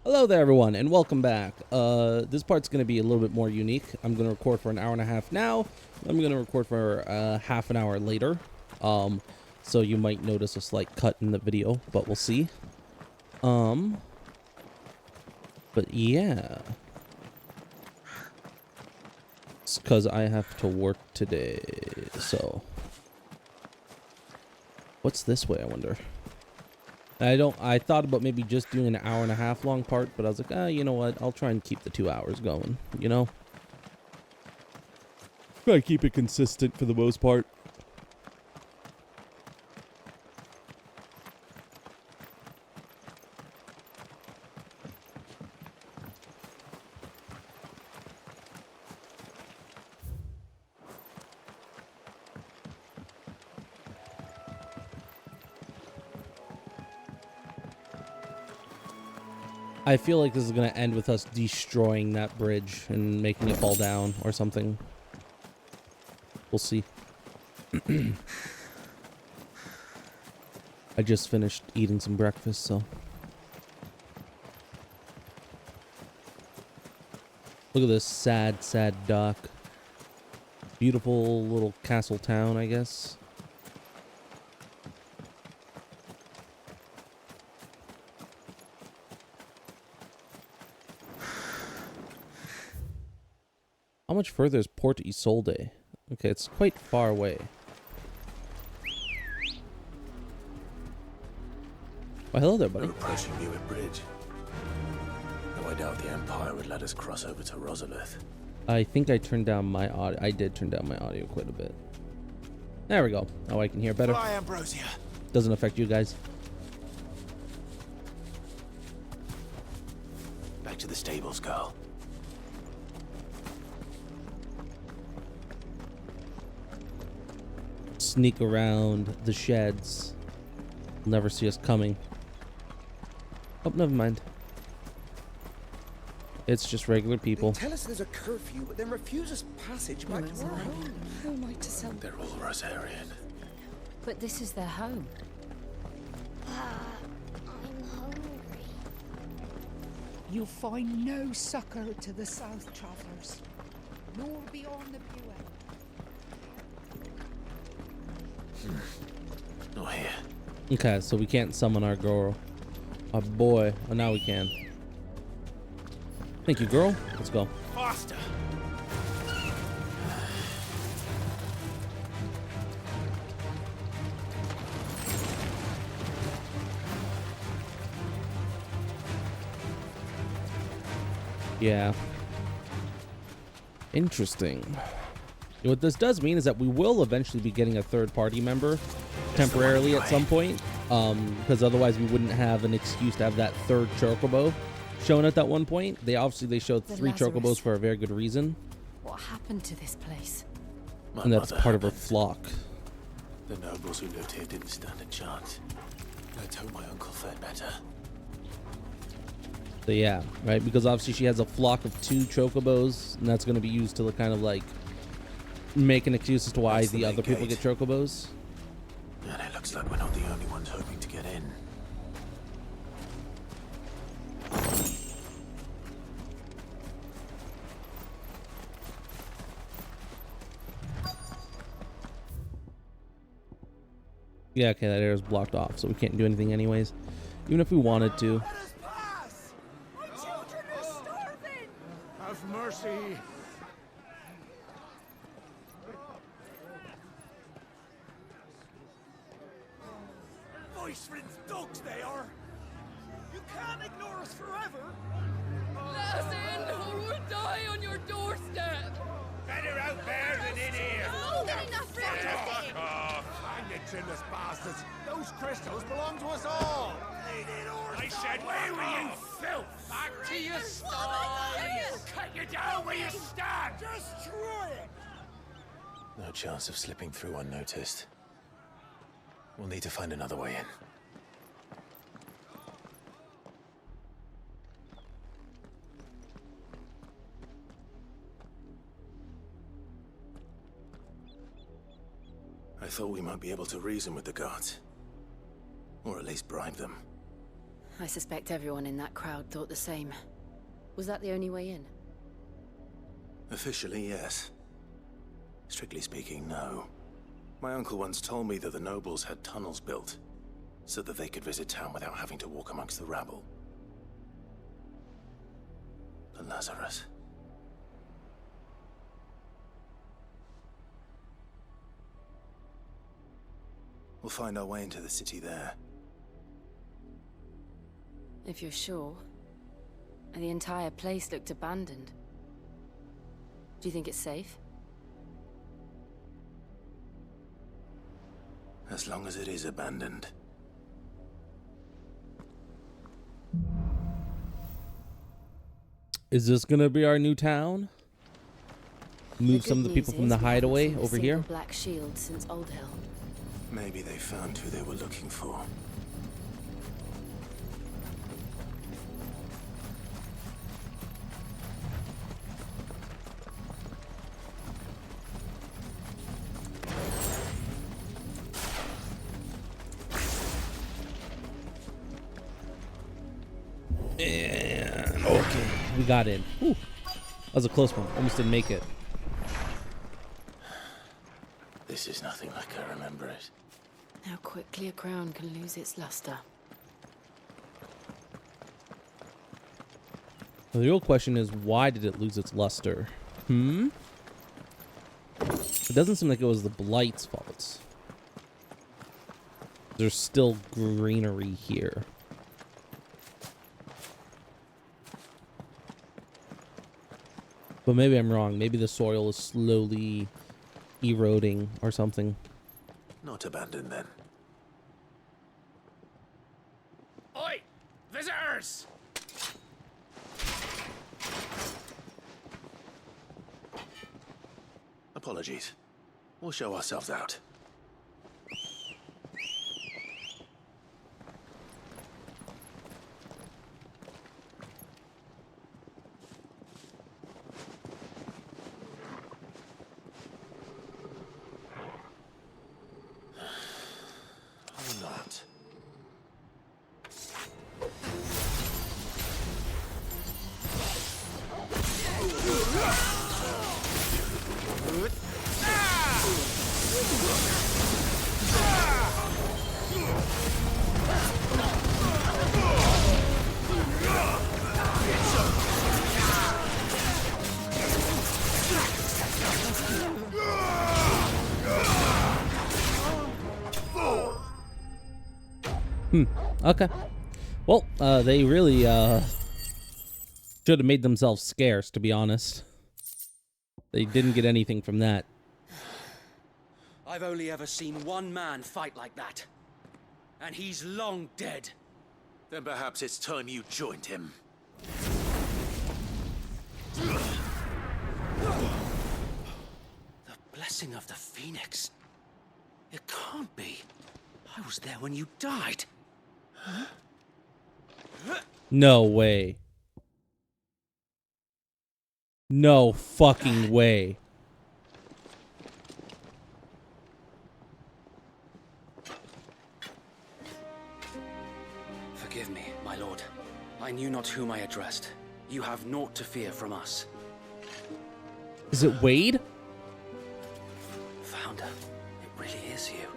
Hello there, everyone, and welcome back. This part's going to be a little bit more unique. I'm going to record for an hour and a half now. I'm going to record for half an hour later. So you might notice a slight cut in the video, but we'll see. But yeah. It's because I have to work today, so. What's this way, I wonder? I thought about maybe just doing an hour and a half long part, but I was like, you know what? I'll try and keep the 2 hours going, you know? Try to keep it consistent for the most part. I feel like this is going to end with us destroying that bridge and making it fall down or something. We'll see. I just finished eating some breakfast, so. Look at this sad, sad dock. Beautiful little castle town, I guess. How much further is Port Isolde? Okay, it's quite far away. Oh, hello there, buddy. We're approaching Newick Bridge. Though I doubt the Empire would let us cross over to Rosaria. I think I turned down my audio. I did turn down my audio quite a bit. There we go. Oh, I can hear better. Fly, Ambrosia. Doesn't affect you guys. Back to the stables, girl. Sneak around the sheds. Never see us coming. Oh, never mind. It's just regular people. They tell us there's a curfew, but then refuse us passage back to our home. Who am I to sell? They're all Rosarian. But this is their home. I'm hungry. You'll find no succor to the south travellers, nor beyond the Buell. Not here. Okay, so we can't summon our girl. Our boy. Oh, now we can. Thank you, girl. Let's go. Faster! Yeah. Interesting. What this does mean is that we will eventually be getting a third-party member temporarily at some point, because otherwise we wouldn't have an excuse to have that third chocobo shown at that one point. They showed The 3 Lazarus. chocobos for a very good reason, What happened to this place? My and that's mother part of her happened. flock. The nobles who lived here didn't stand a chance. Let's hope my uncle fared better. So yeah, right, because obviously she has a flock of 2 chocobos, and that's going to be used to kind of like make an excuse as to why That's the the main other people gate. get chocobos. And it looks like we're not the only ones hoping to get in. Yeah, okay, that area's blocked off, so we can't do anything anyways, even if we wanted to. Let us pass! My children are starving! Have mercy! Voice-ridden dogs they are! You can't ignore us forever! Let us in, or we'll die on your doorstep! Better out there than in here! More than enough room to sit in! Hang the chinless bastards! Those crystals belong to us all! I said, where were you, filth? Back to your Yes. We'll cut you down where you stand! Destroy it! No chance of slipping through unnoticed. We'll need to find another way in. I thought we might be able to reason with the guards. Or at least bribe them. I suspect everyone in that crowd thought the same. Was that the only way in? Officially, yes. Strictly speaking, no. My uncle once told me that the nobles had tunnels built, so that they could visit town without having to walk amongst the rabble. But Lazarus... We'll find our way into the city there. If you're sure. The entire place looked abandoned. Do you think it's safe? As long as it is abandoned. Is this gonna be our new town? Move some of the people from the hideaway over here? Black shield since Old Hill. Maybe they found who they were looking for. And okay, we got in. Whew. That was a close one. Almost didn't make it. This is nothing like I remember it. How quickly a crown can lose its luster. Well, the real question is, why did it lose its luster? It doesn't seem like it was the Blight's fault. There's still greenery here. But maybe I'm wrong. Maybe the soil is slowly eroding or something. Not abandoned then. Oi! Visitors! Apologies. We'll show ourselves out. Or not. Okay. Well, they really should have made themselves scarce, to be honest. They didn't get anything from that. I've only ever seen one man fight like that. And he's long dead. Then perhaps it's time you joined him. The blessing of the Phoenix. It can't be. I was there when you died. No way. No fucking way. Forgive me, my lord. I knew not whom I addressed. You have naught to fear from us. Is it Wade? Founder, it really is you.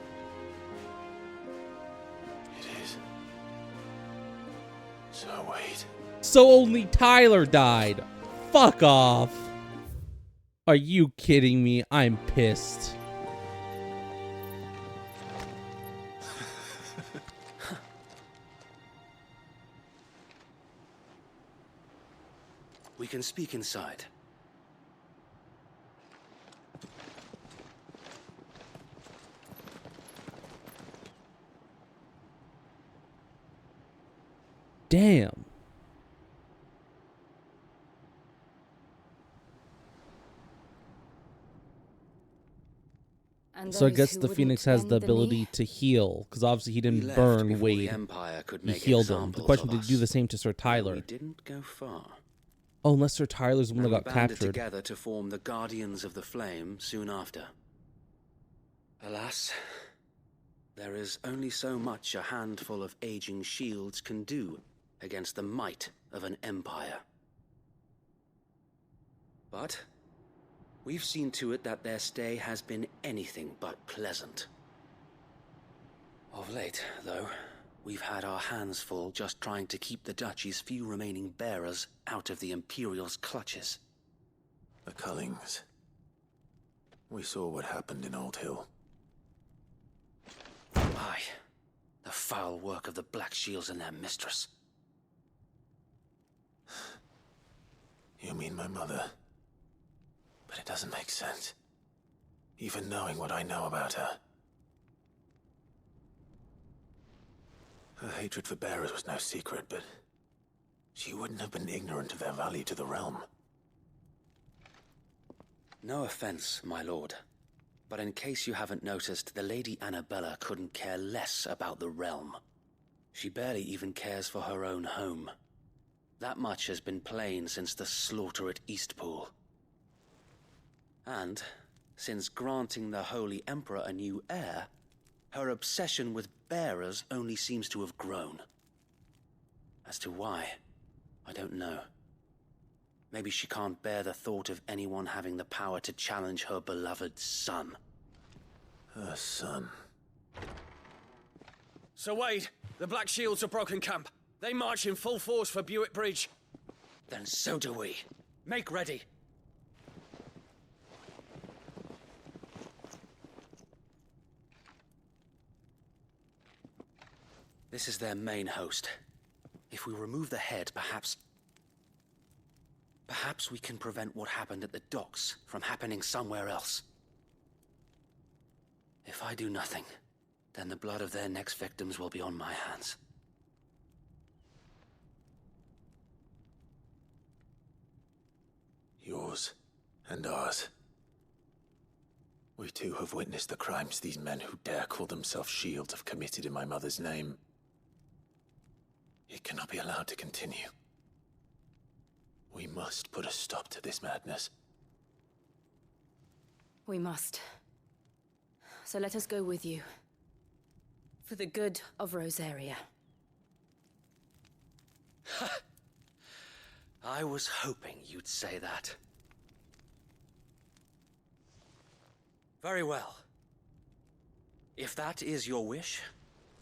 It is. So wait. So only Tyler died. Fuck off. Are you kidding me? I'm pissed. We can speak inside. Damn. And So I those guess who the wouldn't Phoenix has bend the knee? ability to heal, because obviously he We didn't left burn before Wade. the Empire could He make healed him. The examples question, of did you do the us. same to Sir We Tyler? didn't go far. Oh, unless Sir Tyler's the one And that we got banded captured. together to form the Guardians of the Flame soon after. Alas, There is only so much a handful of aging shields can do against the might of an empire. But we've seen to it that their stay has been anything but pleasant. Of late, though, we've had our hands full just trying to keep the Duchy's few remaining bearers out of the Imperial's clutches. The Cullings. We saw what happened in Old Hill. Aye, the foul work of the Black Shields and their mistress. You mean my mother? But it doesn't make sense. Even knowing what I know about her. Her hatred for bearers was no secret, but she wouldn't have been ignorant of their value to the realm. No offense, my lord, but in case you haven't noticed, the Lady Annabella couldn't care less about the realm. She barely even cares for her own home. That much has been plain since the slaughter at Eastpool. And, since granting the Holy Emperor a new heir, her obsession with bearers only seems to have grown. As to why, I don't know. Maybe she can't bear the thought of anyone having the power to challenge her beloved son. Her son. Sir Wade, the Black Shields have broken camp. They march in full force for Buick Bridge. Then so do we. Make ready. This is their main host. If we remove the head, perhaps we can prevent what happened at the docks from happening somewhere else. If I do nothing, then the blood of their next victims will be on my hands. Yours and ours. We too have witnessed the crimes these men who dare call themselves shields have committed in my mother's name. It cannot be allowed to continue. We must put a stop to this madness. We must. So let us go with you. For the good of Rosaria. I was hoping you'd say that. Very well. If that is your wish,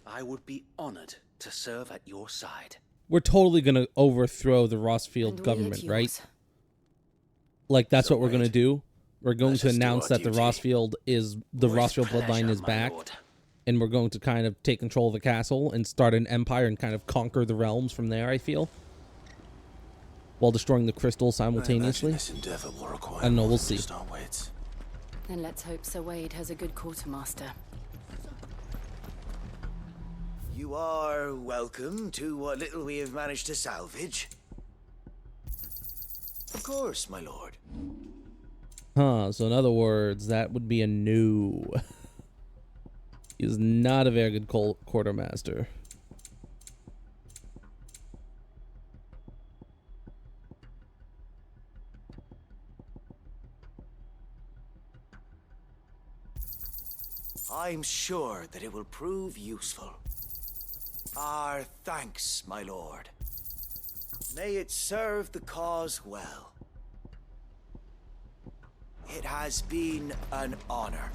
I would be honored to serve at your side. We're totally going to overthrow the Rossfield And we government, at right? yours. Like, that's So what we're going to wait. do. We're going Let to us do announce our that the duty. Rossfield is... The With Rossfield bloodline pleasure, is my back. lord. And we're going to kind of take control of the castle and start an empire and kind of conquer the realms from there, I feel. While destroying the crystals I imagine simultaneously. this endeavor will require I don't know, more we'll than see. just our wits. Then let's hope Sir Wade has a good quartermaster. You are welcome to what little we have managed to salvage. Of course, my lord. Huh, so in other words, that would be a no. He's not a very good quartermaster. I'm sure that it will prove useful. Our thanks, my lord. May it serve the cause well. It has been an honor.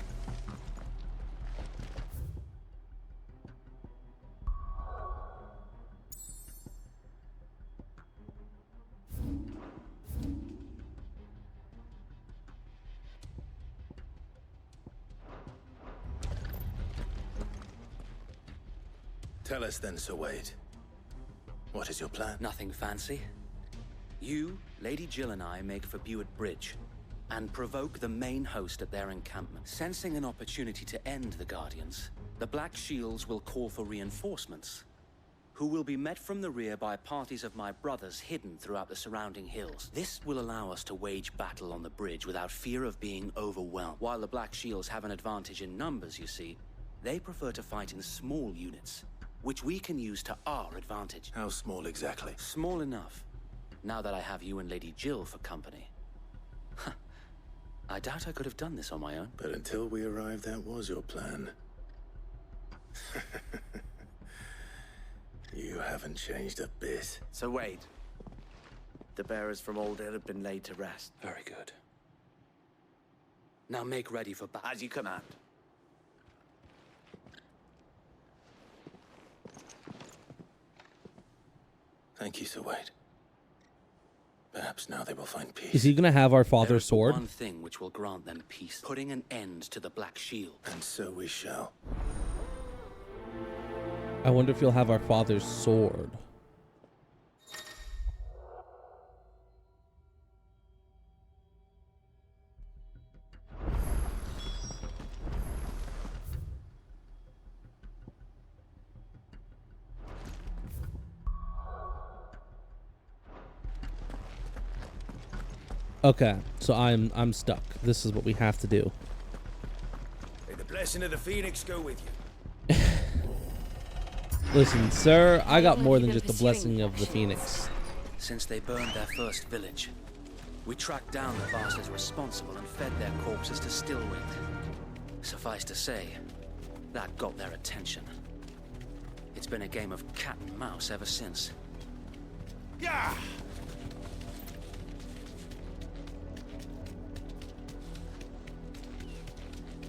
Tell us then, Sir Wade. What is your plan? Nothing fancy. You, Lady Jill and I make for Buick Bridge and provoke the main host at their encampment. Sensing an opportunity to end the Guardians, the Black Shields will call for reinforcements, who will be met from the rear by parties of my brothers hidden throughout the surrounding hills. This will allow us to wage battle on the bridge without fear of being overwhelmed. While the Black Shields have an advantage in numbers, you see, they prefer to fight in small units, which we can use to our advantage. How small exactly? Small enough, now that I have you and Lady Jill for company. I doubt I could have done this on my own. But until we arrived, that was your plan. You haven't changed a bit. So wait. The bearers from Old Hill have been laid to rest. Very good. Now make ready for battle. As you command. Thank you, Sir Wade. Perhaps now they will find peace. Is he gonna have our father's There is but sword? one thing which will grant them peace, putting an end to the Black Shield. And so we shall. I wonder if he'll have our father's sword. Okay, so I'm stuck. This is what we have to do. May the blessing of the Phoenix go with you. Listen, sir, I got long more have than you just been the blessing pursuing of the Black Phoenix. Since they burned their first village, we tracked down the bastards responsible and fed their corpses to Stillwind. Suffice to say, that got their attention. It's been a game of cat and mouse ever since. Yeah!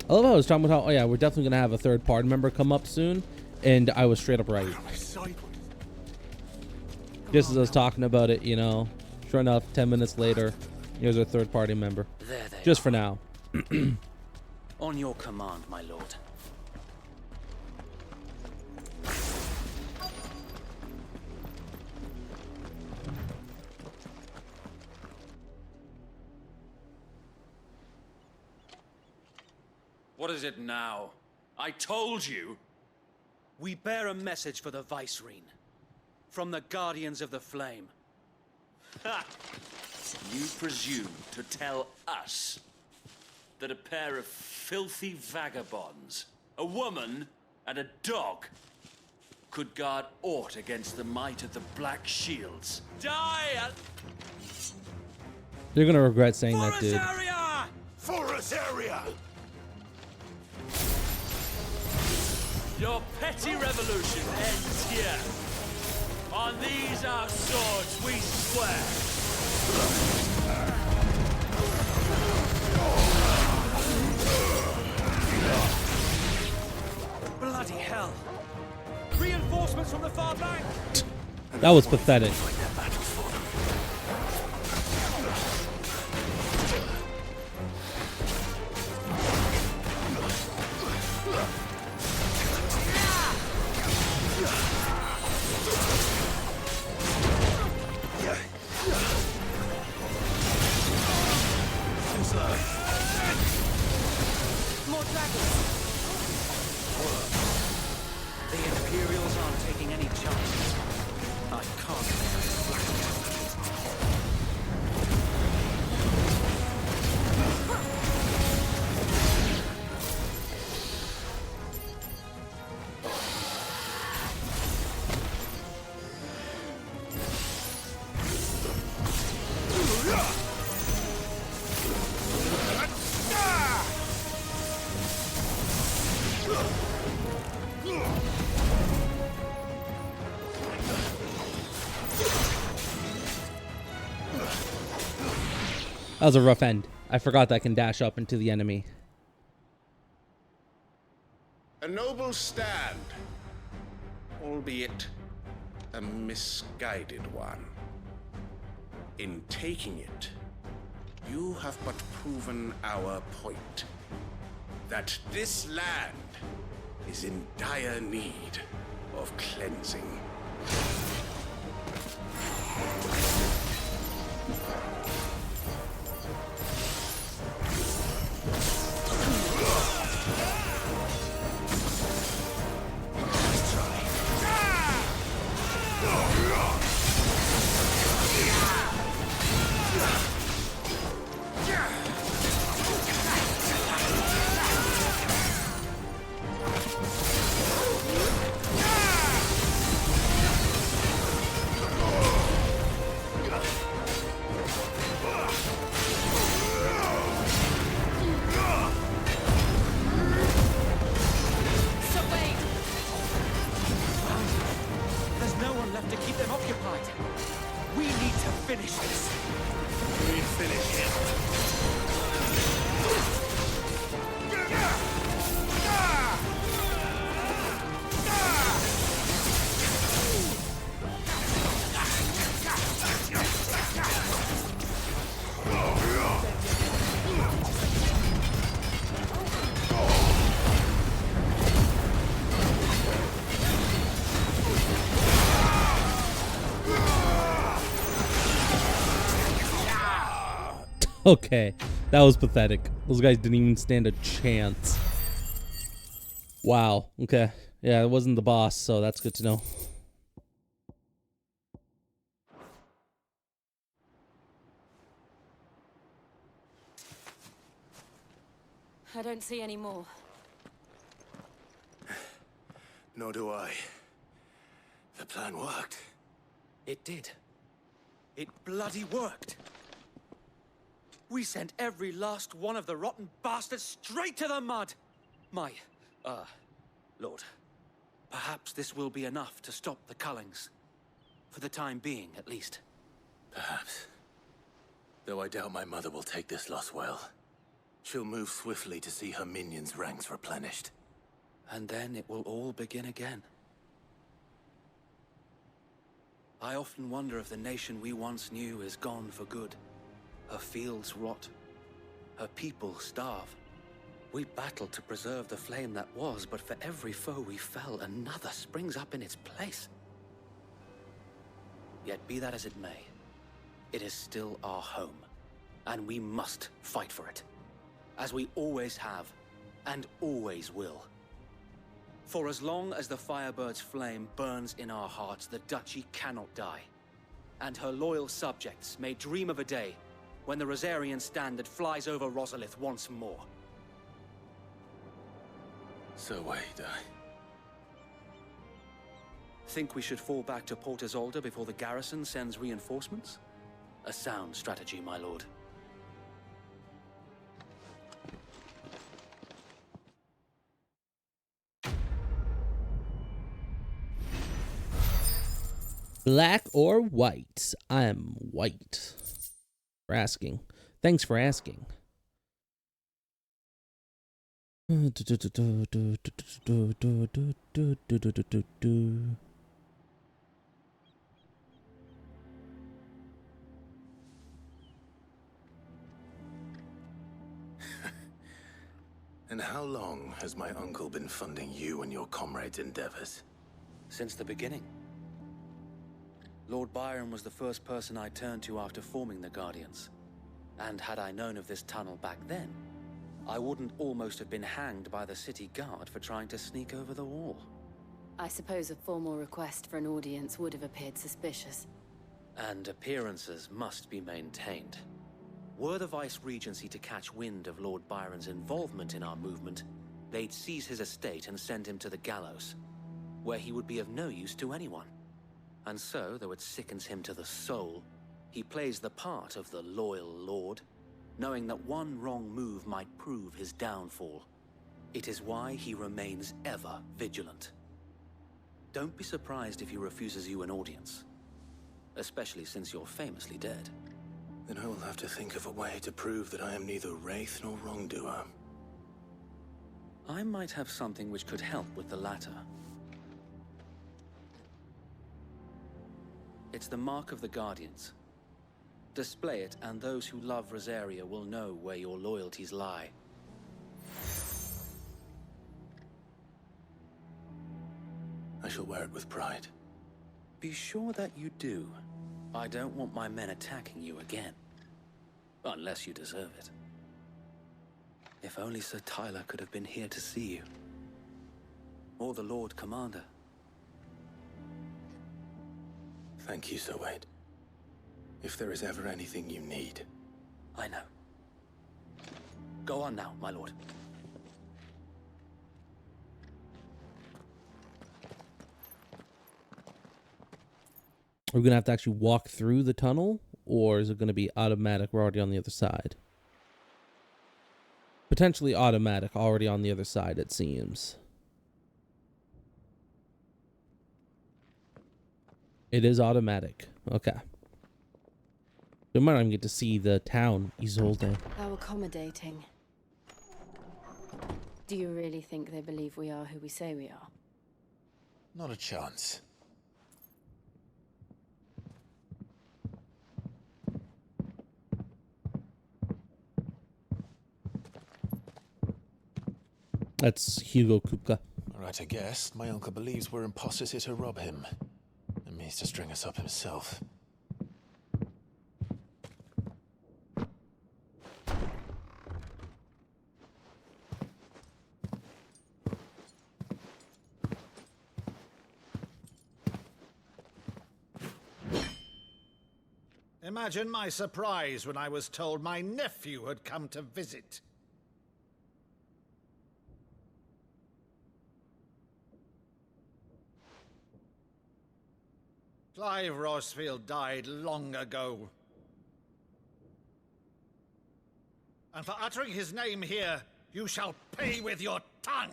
I love how I was talking about how, oh yeah, we're definitely gonna have a third party member come up soon, and I was straight up right. Just as I was talking about it, you know, sure enough, 10 minutes later, here's our third party member. There they Just are. for now. On your command, my lord. What is it now? I told you. We bear a message for the Vicereine. From the Guardians of the Flame. Ha! You presume to tell us that a pair of filthy vagabonds, a woman and a dog, could guard aught against the might of the Black Shields? Die! You're gonna regret saying that, dude. Rosaria! For Rosaria! Your petty revolution ends here. On these our swords we swear. Bloody hell! Reinforcements from the far bank! That was pathetic. More dragons! The Imperials aren't taking any chances. I can't bear it. That was a rough end. I forgot that I can dash up into the enemy. A noble stand, albeit a misguided one. In taking it, you have but proven our point. That this land is in dire need of cleansing. finish this. We finish him. Okay, that was pathetic. Those guys didn't even stand a chance. Wow. Okay. Yeah, it wasn't the boss, so that's good to know. I don't see any more. Nor do I. The plan worked. It did. It bloody worked. We sent every last one of the rotten bastards straight to the mud. My, Lord, perhaps this will be enough to stop the Cullings. For the time being, at least. Perhaps. Though I doubt my mother will take this loss well. She'll move swiftly to see her minions' ranks replenished. And then it will all begin again. I often wonder if the nation we once knew is gone for good. Her fields rot. Her people starve. We battled to preserve the flame that was, but for every foe we fell, another springs up in its place. Yet be that as it may, it is still our home, and we must fight for it. As we always have, and always will. For as long as the Firebird's flame burns in our hearts, the Duchy cannot die. And her loyal subjects may dream of a day when the Rosarian standard flies over Rosalith once more. So wait, Think we should fall back to Port Isolde before the garrison sends reinforcements? A sound strategy, my lord. Black or white? I'm white. For asking. Thanks for asking. And how long has my uncle been funding you and your comrades' endeavors? Since the beginning. Lord Byron was the first person I turned to after forming the Guardians. And had I known of this tunnel back then, I wouldn't almost have been hanged by the city guard for trying to sneak over the wall. I suppose a formal request for an audience would have appeared suspicious. And appearances must be maintained. Were the Vice-Regency to catch wind of Lord Byron's involvement in our movement, they'd seize his estate and send him to the gallows, where he would be of no use to anyone. And so, though it sickens him to the soul, he plays the part of the loyal lord, knowing that one wrong move might prove his downfall. It is why he remains ever vigilant. Don't be surprised if he refuses you an audience, especially since you're famously dead. Then I will have to think of a way to prove that I am neither wraith nor wrongdoer. I might have something which could help with the latter. It's the mark of the Guardians. Display it, and those who love Rosaria will know where your loyalties lie. I shall wear it with pride. Be sure that you do. I don't want my men attacking you again. Unless you deserve it. If only Sir Tyler could have been here to see you. Or the Lord Commander. Thank you, Sir Wade. If there is ever anything you need. I know. Go on now, my lord. Are we going to have to actually walk through the tunnel? Or is it going to be automatic? We're already on the other side. Potentially automatic, already on the other side, it seems. It is automatic. Okay. We might not even get to see the town, Isolde. How accommodating. Do you really think they believe we are who we say we are? Not a chance. That's Hugo Kupka. Right, I guess. My uncle believes we're imposters here to rob him. And means to string us up himself. Imagine my surprise when I was told my nephew had come to visit. Clive Rossfield died long ago. And for uttering his name here, you shall pay with your tongue!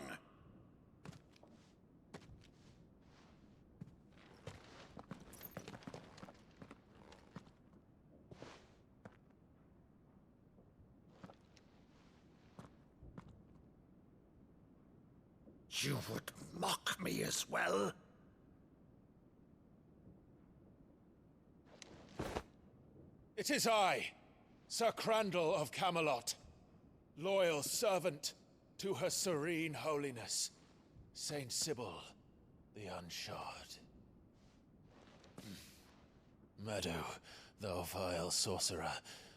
You would mock me as well? It is I, Sir Crandall of Camelot, loyal servant to her serene holiness, Saint Sybil the Unshod. Meadow, thou vile sorcerer,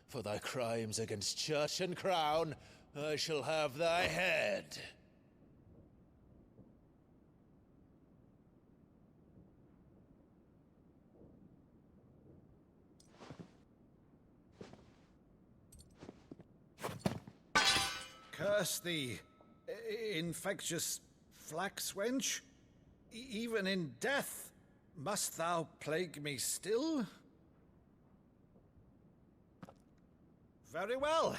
for thy crimes against church and crown, I shall have thy head. Curse thee, infectious flax wench. Even in death, must thou plague me still? Very well.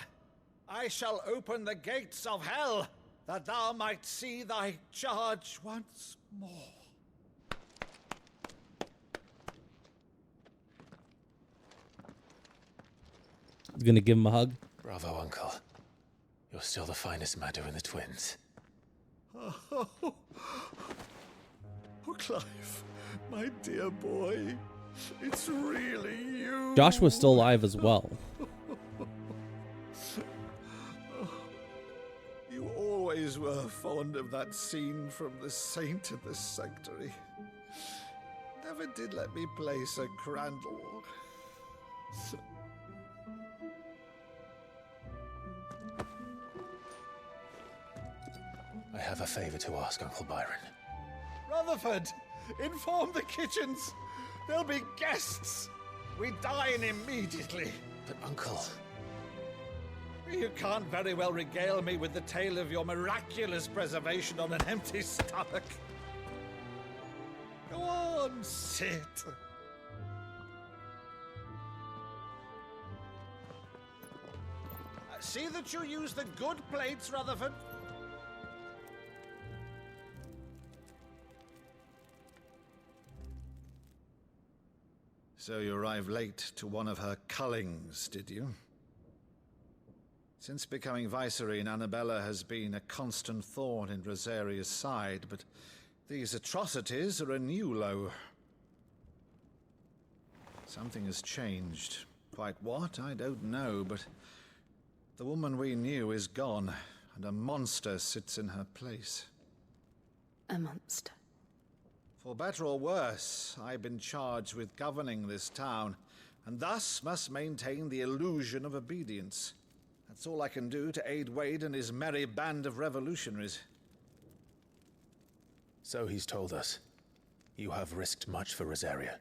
I shall open the gates of hell, that thou might see thy charge once more. He's gonna give him a hug. Bravo, Uncle. You're still the finest Meadow in the twins. Oh, Clive, my dear boy, it's really you. Joshua's still alive as well. You always were fond of that scene from The Saint of the Sanctuary. Never did let me play Sir Crandall. I have a favor to ask, Uncle Byron. Rutherford, inform the kitchens. There'll be guests. We dine immediately. But, Uncle... You can't very well regale me with the tale of your miraculous preservation on an empty stomach. Go on, sit. See that you use the good plates, Rutherford. So you arrived late to one of her cullings, did you? Since becoming Vicereine, Annabella has been a constant thorn in Rosaria's side, but these atrocities are a new low. Something has changed. Quite what, I don't know, but the woman we knew is gone, and a monster sits in her place. A monster. For better or worse, I've been charged with governing this town, and thus must maintain the illusion of obedience. That's all I can do to aid Wade and his merry band of revolutionaries. So he's told us. You have risked much for Rosaria.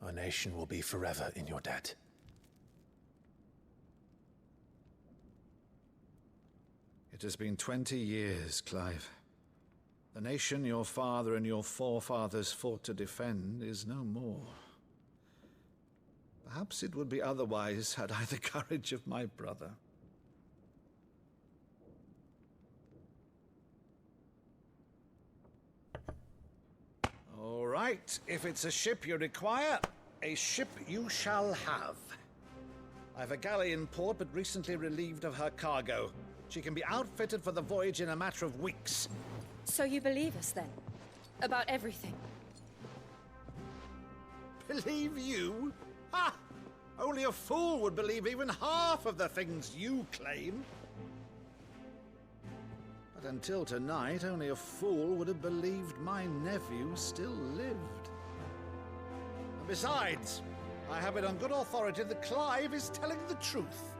Our nation will be forever in your debt. It has been 20 years, Clive. The nation your father and your forefathers fought to defend is no more. Perhaps it would be otherwise had I the courage of my brother. All right, if it's a ship you require, a ship you shall have. I've a galley in port, but recently relieved of her cargo. She can be outfitted for the voyage in a matter of weeks. So you believe us then? About everything? Believe you? Ha! Only a fool would believe even half of the things you claim. But until tonight, only a fool would have believed my nephew still lived. And besides, I have it on good authority that Clive is telling the truth.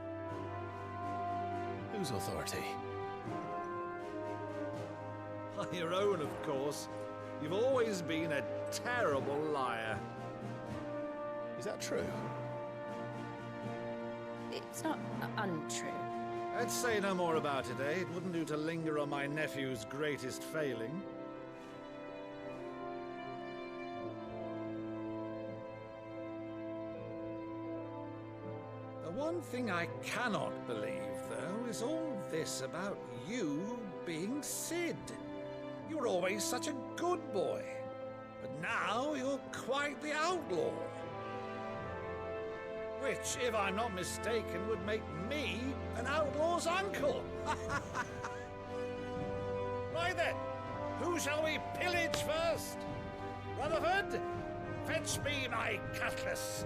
Whose authority? Your own, of course. You've always been a terrible liar. Is that true? It's not untrue. Let's say no more about it, eh? It wouldn't do to linger on my nephew's greatest failing. The one thing I cannot believe, though, is all this about you being Sid. You were always such a good boy, but now you're quite the outlaw. Which, if I'm not mistaken, would make me an outlaw's uncle. Right then, who shall we pillage first? Rutherford, fetch me my cutlass.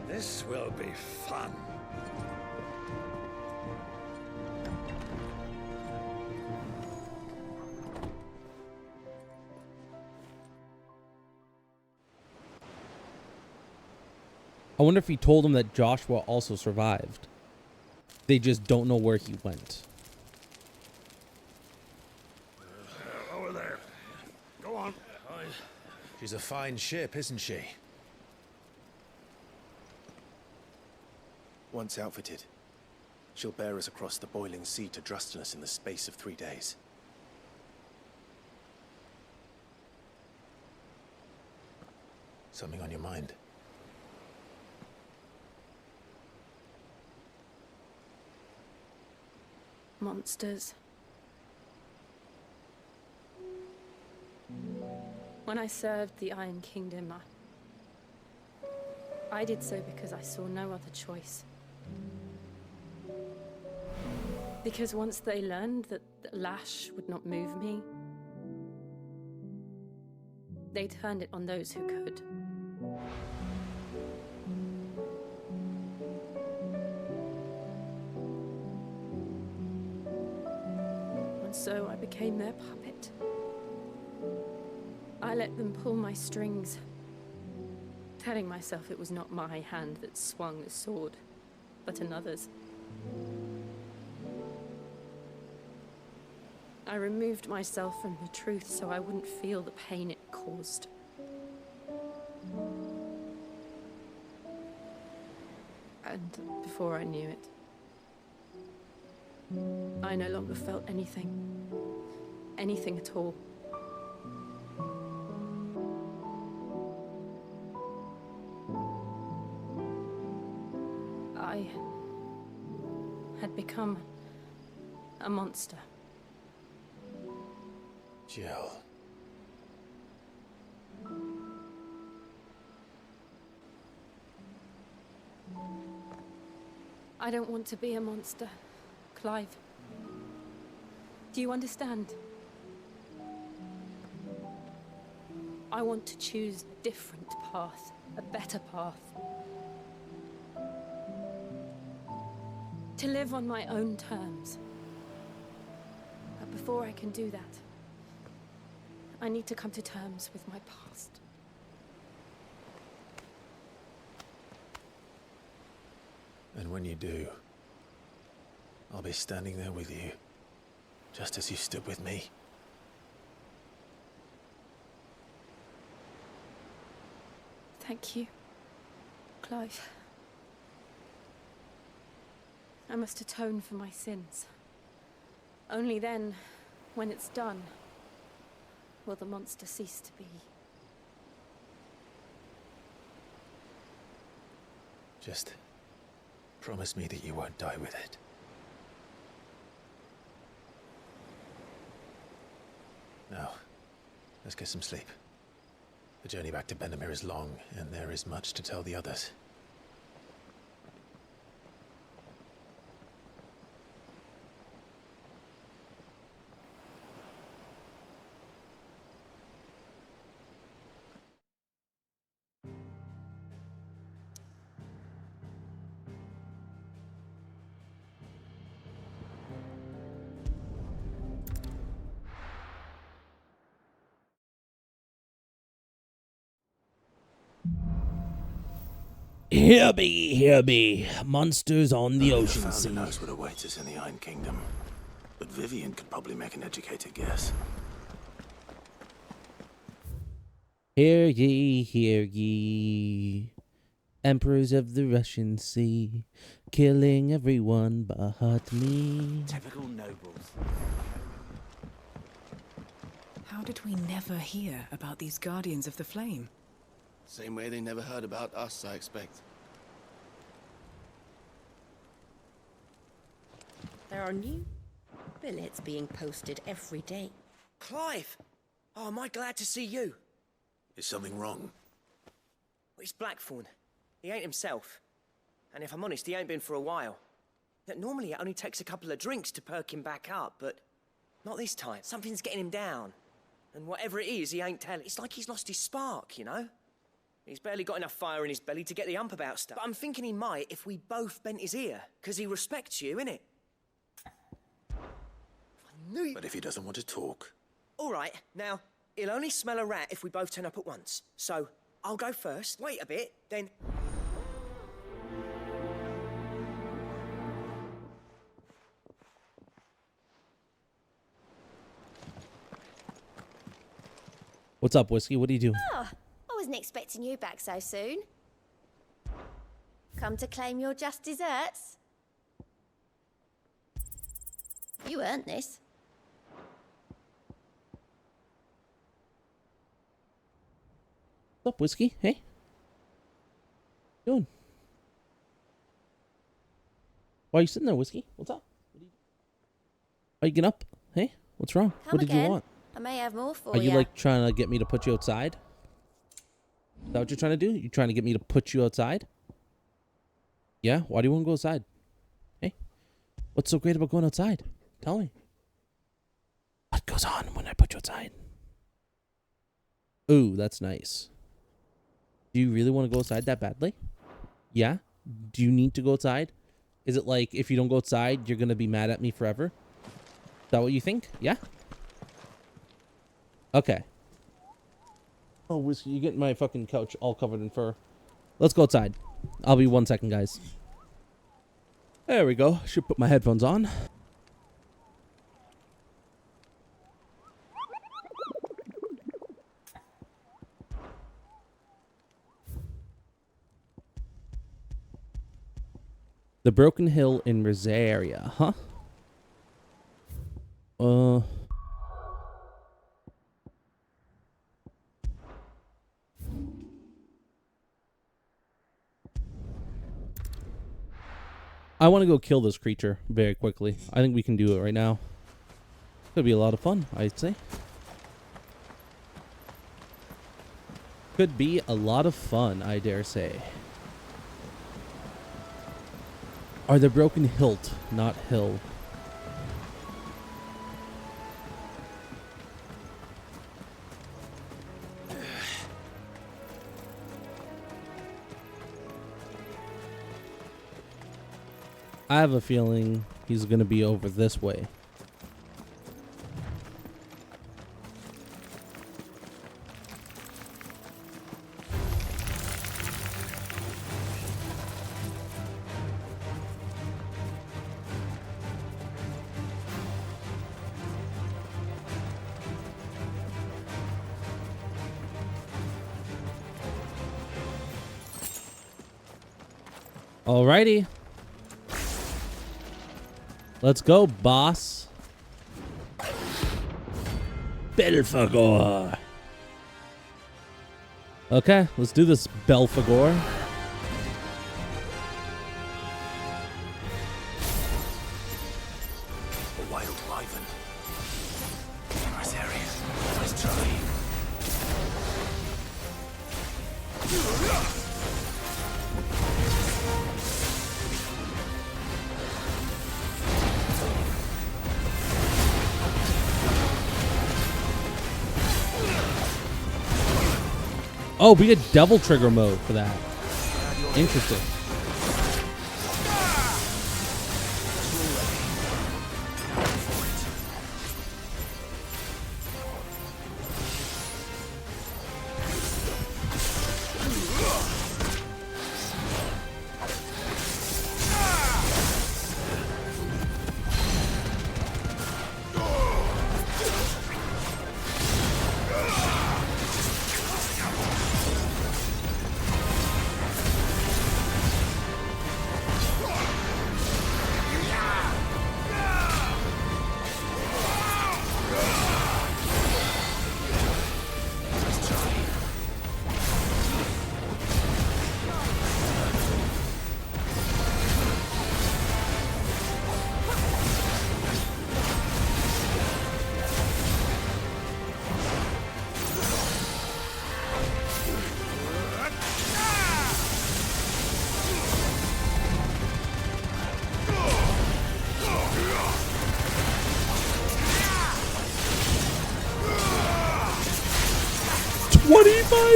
This will be fun. I wonder if he told him that Joshua also survived. They just don't know where he went. Over there. Go on. She's a fine ship, isn't she? Once outfitted, she'll bear us across the boiling sea to Drustinus in the space of 3 days. Something on your mind? Monsters. When I served the Iron Kingdom, I did so because I saw no other choice. Because once they learned that the lash would not move me, they turned it on those who could. So I became their puppet. I let them pull my strings, telling myself it was not my hand that swung the sword, but another's. I removed myself from the truth so I wouldn't feel the pain it caused. And before I knew it, I no longer felt anything. Anything at all. I had become a monster. Jill. I don't want to be a monster, Clive. Do you understand? I want to choose a different path, a better path. To live on my own terms. But before I can do that, I need to come to terms with my past. And when you do, I'll be standing there with you, just as you stood with me. Thank you, Clive. I must atone for my sins. Only then, when it's done, will the monster cease to be. Just promise me that you won't die with it. Now, let's get some sleep. The journey back to Benamir is long, and there is much to tell the others. Here be, monsters on the ocean Founder sea. knows what awaits us in the Iron Kingdom, but Vivian could probably make an educated guess. Hear ye, emperors of the Russian sea, killing everyone but me. Typical nobles. How did we never hear about these Guardians of the Flame? Same way they never heard about us, I expect. There are new billets being posted every day. Clive! Oh, am I glad to see you? Is something wrong? Well, it's Blackthorn. He ain't himself. And if I'm honest, he ain't been for a while. Yet normally it only takes a couple of drinks to perk him back up, but not this time. Something's getting him down. And whatever it is, he ain't telling. It's like he's lost his spark, you know? He's barely got enough fire in his belly to get the ump about stuff. But I'm thinking he might if we both bent his ear, because he respects you, innit? But if he doesn't want to talk... All right, now, he'll only smell a rat if we both turn up at once. So, I'll go first, wait a bit, then... What's up, Whiskey? What are you doing? Oh, I wasn't expecting you back so soon. Come to claim your just desserts? You earned this. What's up, Whiskey? Hey? What are you doing? Why are you sitting there, Whiskey? What's up? Why are you getting up? Hey? What's wrong? Come What did again. you want? I may have more for Are you. you like trying to get me to put you outside? Is that what you're trying to do? You trying to get me to put you outside? Yeah? Why do you want to go outside? Hey? What's so great about going outside? Tell me. What goes on when I put you outside? Ooh, that's nice. Do you really want to go outside that badly? Yeah? Do you need to go outside? Is it like if you don't go outside, you're going to be mad at me forever? Is that what you think? Yeah? Okay. Oh, Whiskey, you're getting my fucking couch all covered in fur. Let's go outside. I'll be 1 second, guys. There we go. Should put my headphones on. The Broken Hill in Rosaria, huh? I want to go kill this creature very quickly. I think we can do it right now. Could be a lot of fun, I'd say. Could be a lot of fun, I dare say. Are the Broken Hilt, not Hill? I have a feeling he's going to be over this way. Alrighty. Let's go, boss. Belphegor. Okay, let's do this, Belphegor. A wild wyvern. Rosaria, let's try. Oh, we get double trigger mode for that. Interesting.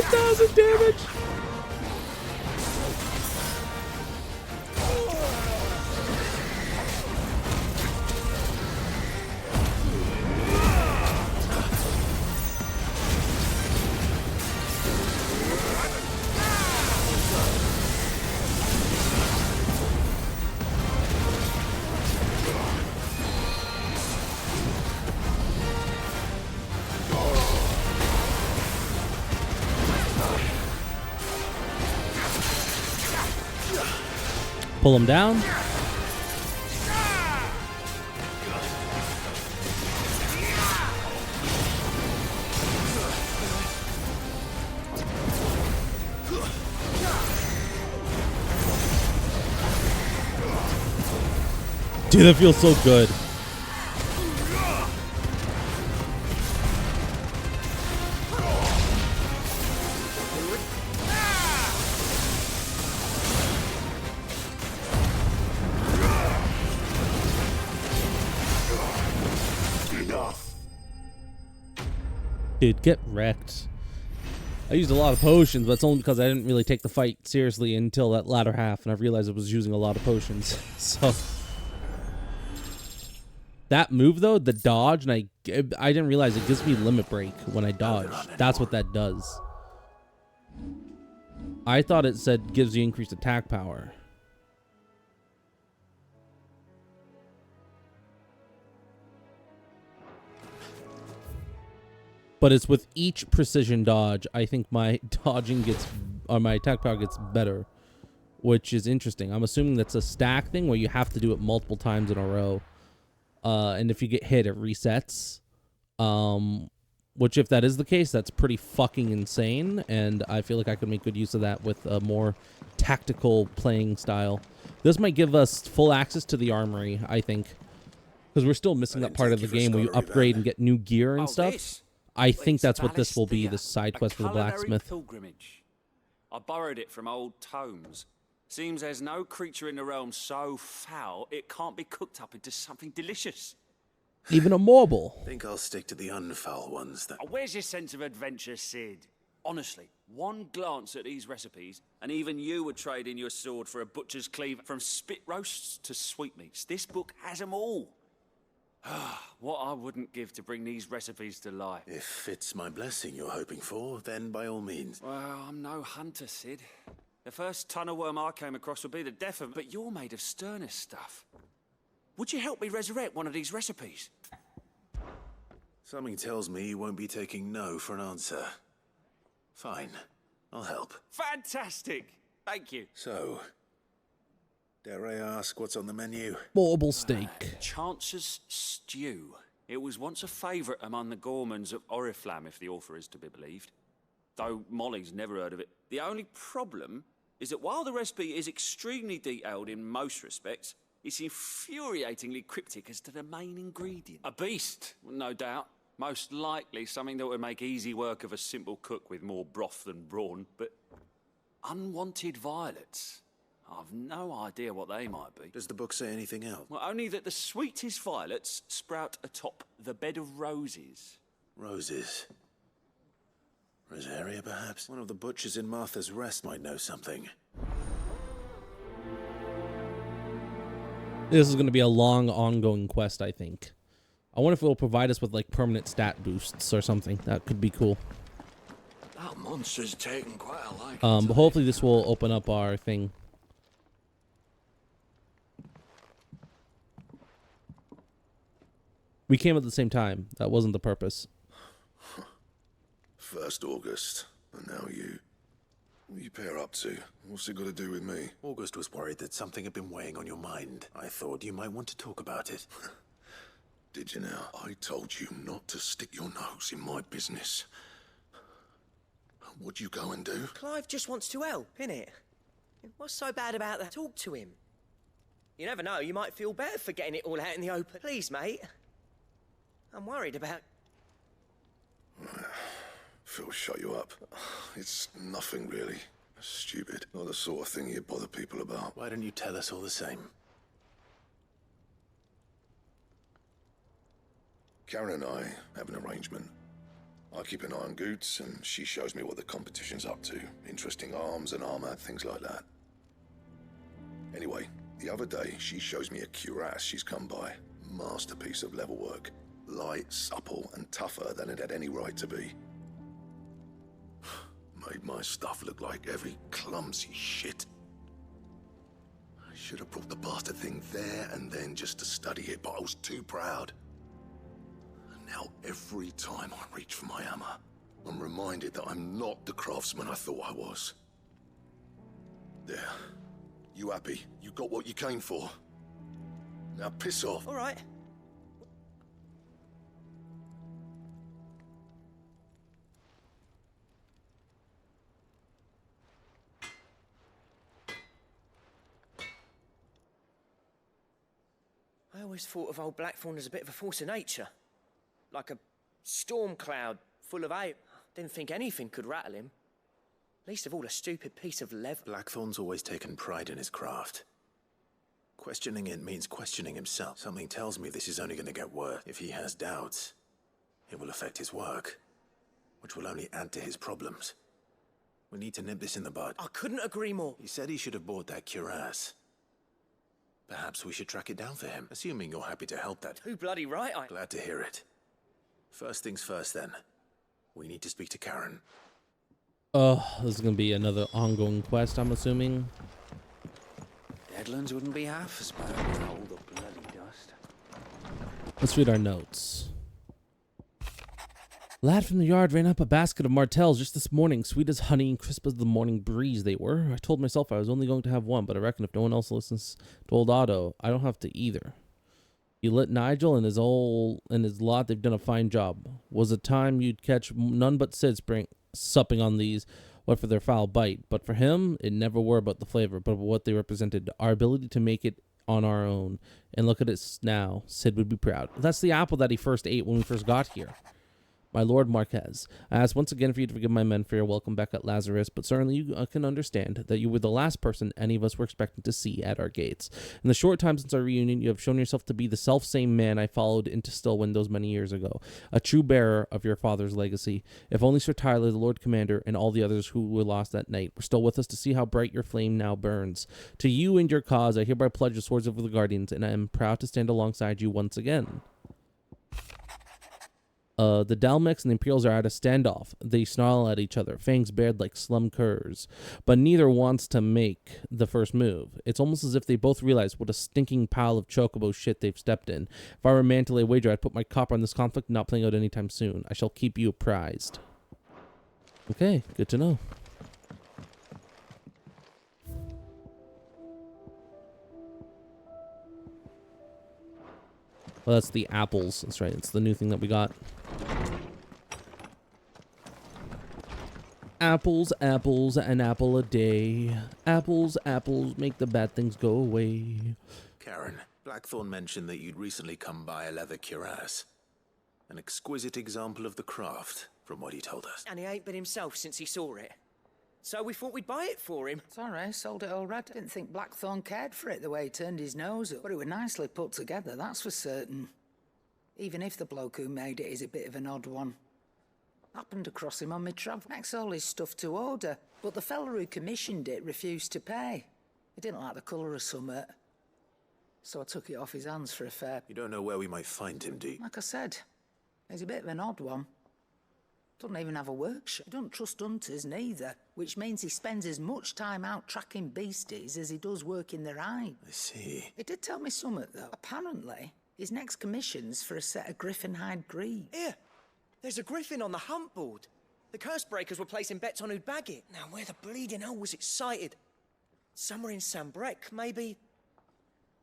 6,000 damage! Pull him down. Dude, that feels so good. Dude, get wrecked. I used a lot of potions, but it's only because I didn't really take the fight seriously until that latter half, and I realized I was using a lot of potions. So that move though, the dodge, and I didn't realize it gives me limit break when I dodge. That's what that does. I thought it said gives you increased attack power. But it's with each precision dodge, I think my dodging gets, or my attack power gets better, which is interesting. I'm assuming that's a stack thing where you have to do it multiple times in a row. And if you get hit, it resets. Which if that is the case, that's pretty fucking insane. And I feel like I could make good use of that with a more tactical playing style. This might give us full access to the armory, I think. Because we're still missing that part of the game where you upgrade and get new gear and stuff. I think that's what this will be, this side quest for the blacksmith. Pilgrimage. I borrowed it from old tomes. Seems there's no creature in the realm so foul it can't be cooked up into something delicious. Even a marble. Think I'll stick to the unfoul ones then. Oh, where's your sense of adventure, Sid? Honestly, one glance at these recipes, and even you would trade in your sword for a butcher's cleaver. From spit roasts to sweetmeats, this book has them all. What I wouldn't give to bring these recipes to life. If it's my blessing you're hoping for, then by all means. Well, I'm no hunter, Sid. The first tunnel worm I came across would be the death of... But you're made of sterner stuff. Would you help me resurrect one of these recipes? Something tells me you won't be taking no for an answer. Fine, I'll help. Fantastic! Thank you. So, dare I ask what's on the menu? Marble steak. Chance's Stew. It was once a favourite among the gourmands of Oriflamme, if the author is to be believed. Though Molly's never heard of it. The only problem is that while the recipe is extremely detailed in most respects, it's infuriatingly cryptic as to the main ingredient. A beast, no doubt. Most likely something that would make easy work of a simple cook with more broth than brawn, but unwanted violets. I've no idea what they might be. Does the book say anything else? Well, only that the sweetest violets sprout atop the bed of roses. Roses. Rosaria, perhaps? One of the butchers in Martha's Rest might know something. This is going to be a long, ongoing quest, I think. I wonder if it will provide us with, like, permanent stat boosts or something. That could be cool. That monster's taken quite a liking. But hopefully this will open up our thing. We came at the same time. That wasn't the purpose. First August, and now you. What are you pair up to? What's it got to do with me? August was worried that something had been weighing on your mind. I thought you might want to talk about it. Did you now? I told you not to stick your nose in my business. What'd you go and do? Clive just wants to help, innit? What's so bad about that? Talk to him. You never know, you might feel better for getting it all out in the open. Please, mate. I'm worried about... Phil, shut you up. It's nothing, really. Stupid. Not the sort of thing you bother people about. Why don't you tell us all the same? Karen and I have an arrangement. I keep an eye on Goots, and she shows me what the competition's up to. Interesting arms and armor, things like that. Anyway, the other day, she shows me a cuirass she's come by. Masterpiece of level work. Light, supple, and tougher than it had any right to be. Made my stuff look like every clumsy shit. I should have brought the bastard thing there and then just to study it, but I was too proud. And now every time I reach for my hammer, I'm reminded that I'm not the craftsman I thought I was. There. You happy? You got what you came for? Now piss off. All right. I always thought of old Blackthorn as a bit of a force of nature. Like a storm cloud full of air. Didn't think anything could rattle him. Least of all a stupid piece of leather. Blackthorn's always taken pride in his craft. Questioning it means questioning himself. Something tells me this is only going to get worse. If he has doubts, it will affect his work, which will only add to his problems. We need to nip this in the bud. I couldn't agree more. He said he should have bought that cuirass. Perhaps we should track it down for him, assuming you're happy to help that. Too bloody right I... Glad to hear it. First things first, then. We need to speak to Karen. Oh, this is going to be another ongoing quest, I'm assuming. Deadlands wouldn't be half as bad as all the bloody dust. Let's read our notes. Lad from the yard ran up a basket of martels just this morning. Sweet as honey and crisp as the morning breeze they were. I told myself I was only going to have one, but I reckon if no one else listens to old Otto, I don't have to either. You let Nigel and his lot, they've done a fine job. Was a time you'd catch none but Sid supping on these, what for their foul bite. But for him, it never were about the flavor, but what they represented. Our ability to make it on our own. And look at it now. Sid would be proud. That's the apple that he first ate when we first got here. My Lord Marquez, I ask once again for you to forgive my men for your welcome back at Lazarus, but certainly you can understand that you were the last person any of us were expecting to see at our gates. In the short time since our reunion, you have shown yourself to be the self-same man I followed into Stillwind those many years ago, a true bearer of your father's legacy. If only Sir Tyler, the Lord Commander, and all the others who were lost that night were still with us to see how bright your flame now burns. To you and your cause, I hereby pledge the swords of the Guardians, and I am proud to stand alongside you once again. The Dalmex and the Imperials are at a standoff. They snarl at each other, fangs bared like slum curs. But neither wants to make the first move. It's almost as if they both realize what a stinking pile of chocobo shit they've stepped in. If I were a man to lay wager, I'd put my copper on this conflict not playing out anytime soon. I shall keep you apprised. Okay, good to know. Well, that's the apples. That's right. It's the new thing that we got. Apples, apples, an apple a day. Apples, apples, make the bad things go away. Karen, Blackthorn mentioned that you'd recently come by a leather cuirass. An exquisite example of the craft, from what he told us. And he ain't been himself since he saw it. So we thought we'd buy it for him. Sorry, sold it already. Didn't think Blackthorn cared for it the way he turned his nose up. But it was nicely put together, that's for certain. Even if the bloke who made it is a bit of an odd one. Happened across him on my travel. Makes all his stuff to order. But the fella who commissioned it refused to pay. He didn't like the colour of summit. So I took it off his hands for a fair. You don't know where we might find him, do you? Like I said, he's a bit of an odd one. Doesn't even have a workshop. He don't trust hunters neither, which means he spends as much time out tracking beasties as he does working their hide. I see. He did tell me something, though. Apparently, his next commission's for a set of griffin hide greaves. Here, there's a griffin on the hunt board. The curse breakers were placing bets on who'd bag it. Now, where the bleeding hell was it sighted? Somewhere in Sambrec, maybe...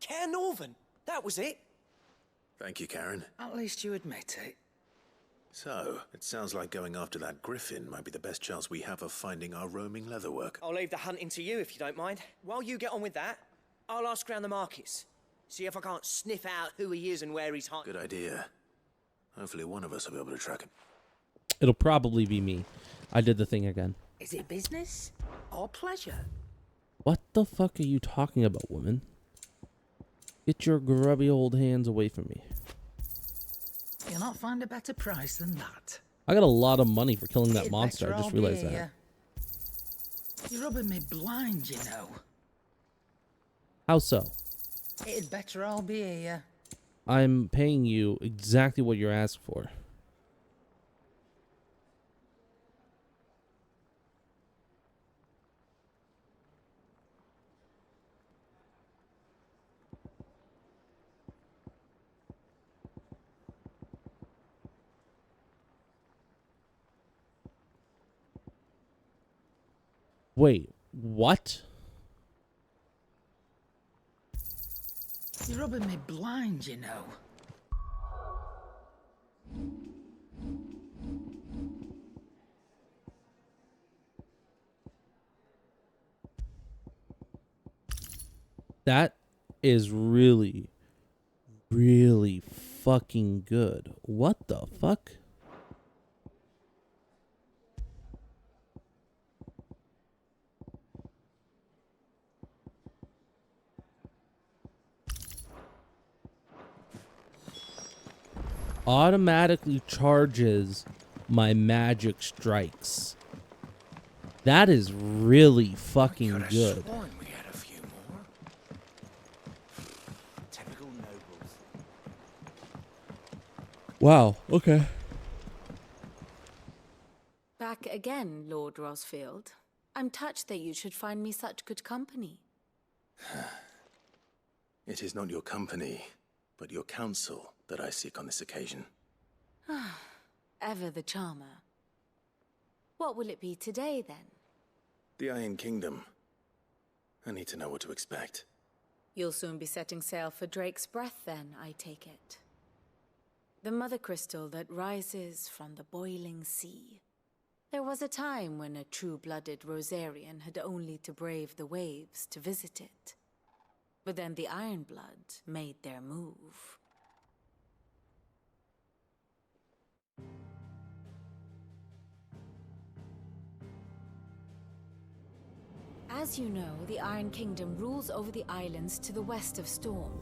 Cairnorthern, that was it. Thank you, Karen. At least you admit it. So, it sounds like going after that griffin might be the best chance we have of finding our roaming leatherwork. I'll leave the hunting to you if you don't mind. While you get on with that, I'll ask around the markets. See if I can't sniff out who he is and where he's hiding. Good idea. Hopefully one of us will be able to track him. It'll probably be me. I did the thing again. Is it business or pleasure? What the fuck are you talking about, woman? Get your grubby old hands away from me. You'll not find a better price than that. I got a lot of money for killing that It'd monster. better I just all be realized that. here. You're rubbing me blind, you know. How so? It'd better all be here. I'm paying you exactly what you're asking for. Wait, what? You're rubbing me blind, you know. That is really, really fucking good. What the fuck? Automatically charges my magic strikes. That is really fucking good. We had a few more. Typical nobles. Wow, okay. Back again, Lord Rosfield. I'm touched that you should find me such good company. It is not your company, but your counsel that I seek on this occasion. Ever the charmer. What will it be today, then? The Iron Kingdom. I need to know what to expect. You'll soon be setting sail for Drake's Breath, then, I take it. The mother crystal that rises from the boiling sea. There was a time when a true-blooded Rosarian had only to brave the waves to visit it. But then the Ironblood made their move. As you know, the Iron Kingdom rules over the islands to the west of Storm.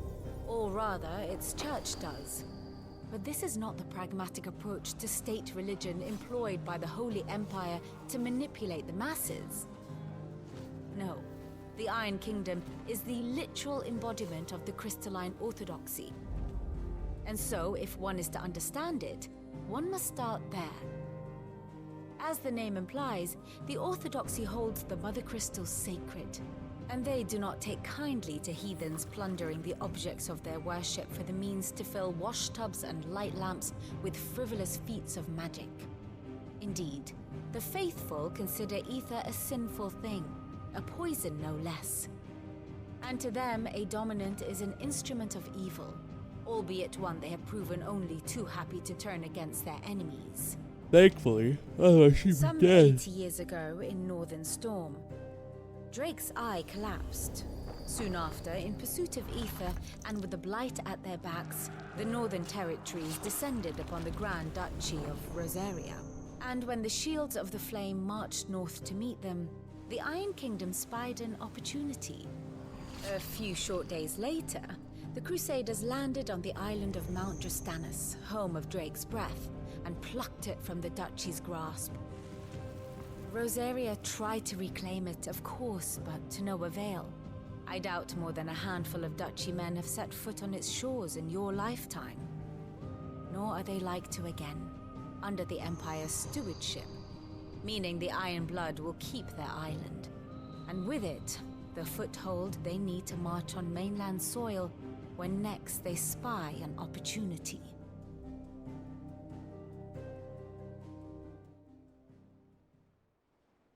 Or rather, its church does. But this is not the pragmatic approach to state religion employed by the Holy Empire to manipulate the masses. No, the Iron Kingdom is the literal embodiment of the crystalline orthodoxy. And so, if one is to understand it, one must start there. As the name implies, the orthodoxy holds the Mother Crystals sacred, and they do not take kindly to heathens plundering the objects of their worship for the means to fill washtubs and light lamps with frivolous feats of magic. Indeed, the faithful consider ether a sinful thing, a poison no less. And to them, a dominant is an instrument of evil, albeit one they have proven only too happy to turn against their enemies. Thankfully, otherwise she'd be Some dead. 80 years ago in Northern Storm, Drake's eye collapsed. Soon after, in pursuit of ether and with the blight at their backs, the Northern Territories descended upon the Grand Duchy of Rosaria. And when the Shields of the Flame marched north to meet them, the Iron Kingdom spied an opportunity. A few short days later, the Crusaders landed on the island of Mount Justanus, home of Drake's Breath, and plucked it from the duchy's grasp. Rosaria tried to reclaim it, of course, but to no avail. I doubt more than a handful of duchy men have set foot on its shores in your lifetime. Nor are they like to again, under the Empire's stewardship, meaning the Iron Blood will keep their island, and with it, the foothold they need to march on mainland soil when next they spy an opportunity.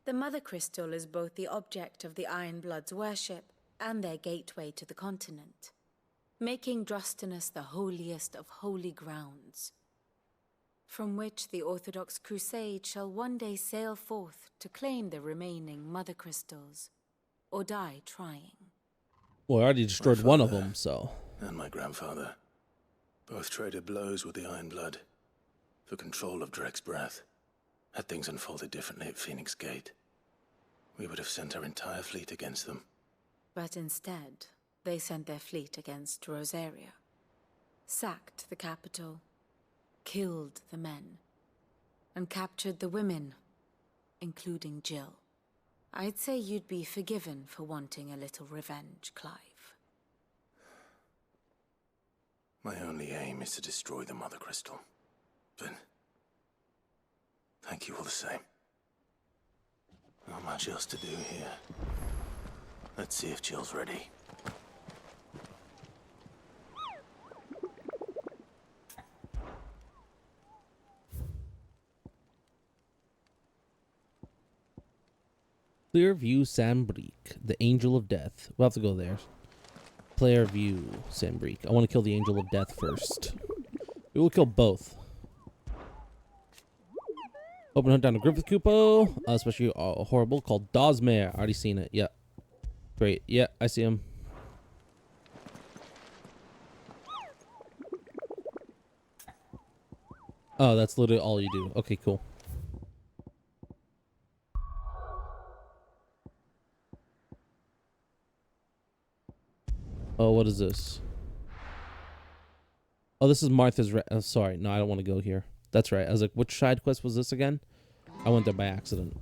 The Mother Crystal is both the object of the Iron Blood's worship and their gateway to the continent, making Drustanus the holiest of holy grounds, from which the Orthodox Crusade shall one day sail forth to claim the remaining Mother Crystals, or die trying. Well, I already destroyed one of them, so. And my grandfather both traded blows with the Iron Blood for control of Drake's Breath. Had things unfolded differently at Phoenix Gate, we would have sent our entire fleet against them. But instead, they sent their fleet against Rosaria, sacked the capital, killed the men, and captured the women, including Jill. I'd say you'd be forgiven for wanting a little revenge, Clive. My only aim is to destroy the Mother Crystal. But thank you all the same. Not much else to do here. Let's see if Jill's ready. Clear View Sambrique, the Angel of Death. We'll have to go there. Player View Sambrique. I want to kill the Angel of Death first. We will kill both. Open hunt down to Griffith Kupo, especially a horrible called Dawsmare. Already seen it. Yeah. Great. Yeah, I see him. Oh, that's literally all you do. Okay, cool. Oh, what is this? Oh, this is Martha's. Sorry, no, I don't want to go here. That's right. I was like, which side quest was this again? I went there by accident.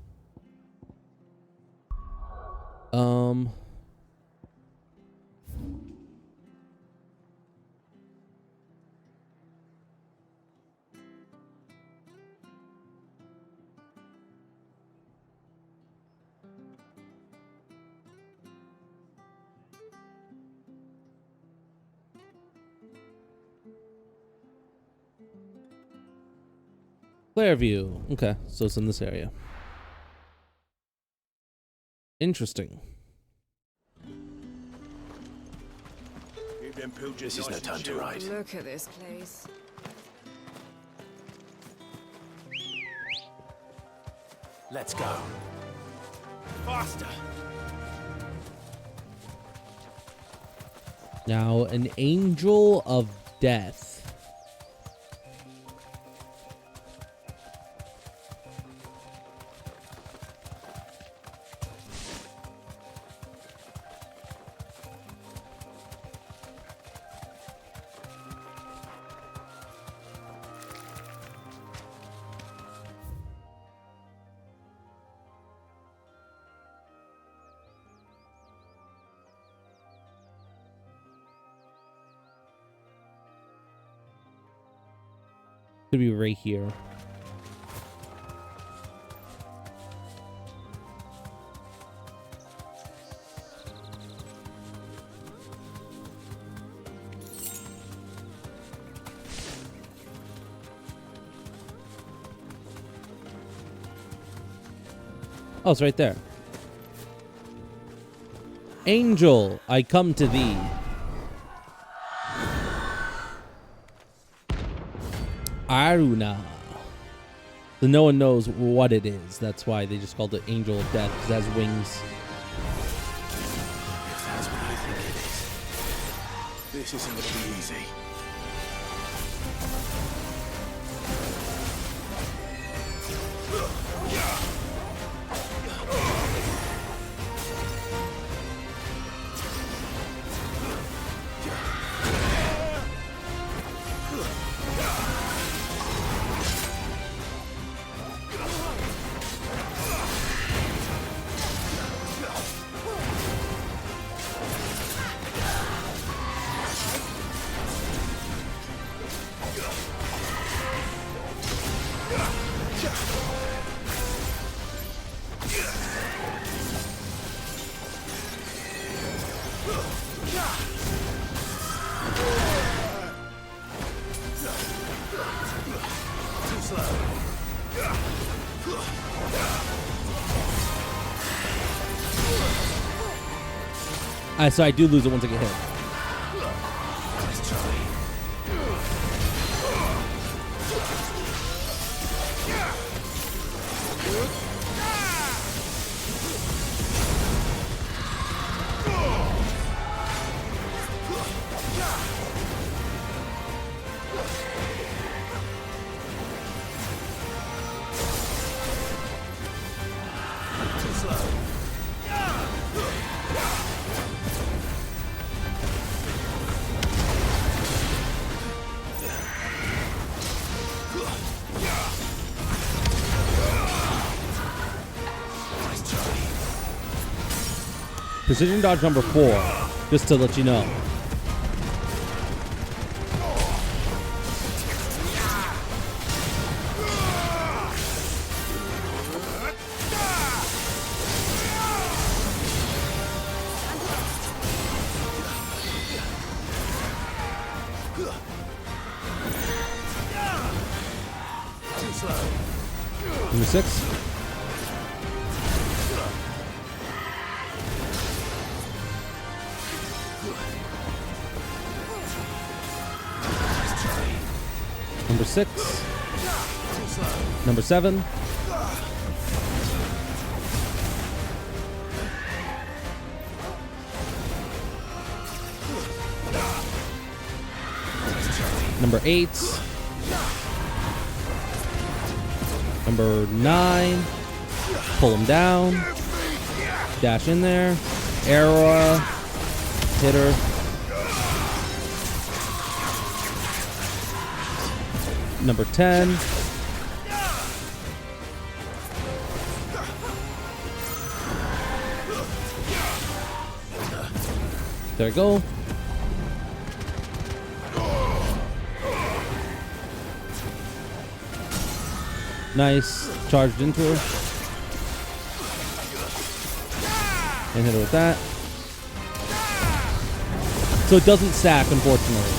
Clairview. Okay, so it's in this area. Interesting. This is no time to ride. Look at this place. Let's go. Faster! Now, an Angel of Death. Could be right here. Oh, it's right there. Angel, I come to thee. Aruna. So no one knows what it is. That's why they just called it Angel of Death, because it has wings. If that's what I think it is, this isn't going to be easy. So I do lose it once I get hit. Let's try. Too slow. Precision dodge number 4, just to let you know. Number 6. Number 6. Number 7. Number 8. Number 9. Pull him down. Dash in there. Arrow. Hit her. Number 10. There you go. Nice. Charged into her. And hit her with that. So it doesn't stack, unfortunately.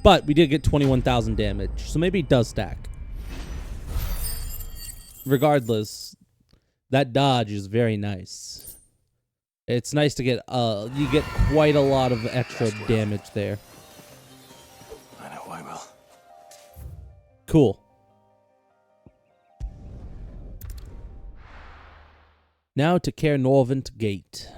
But we did get 21,000 damage, so maybe it does stack. Regardless, that dodge is very nice. It's nice to get, you get quite a lot of extra damage there. I know I will. Cool. Now to Caer Norvent Gate.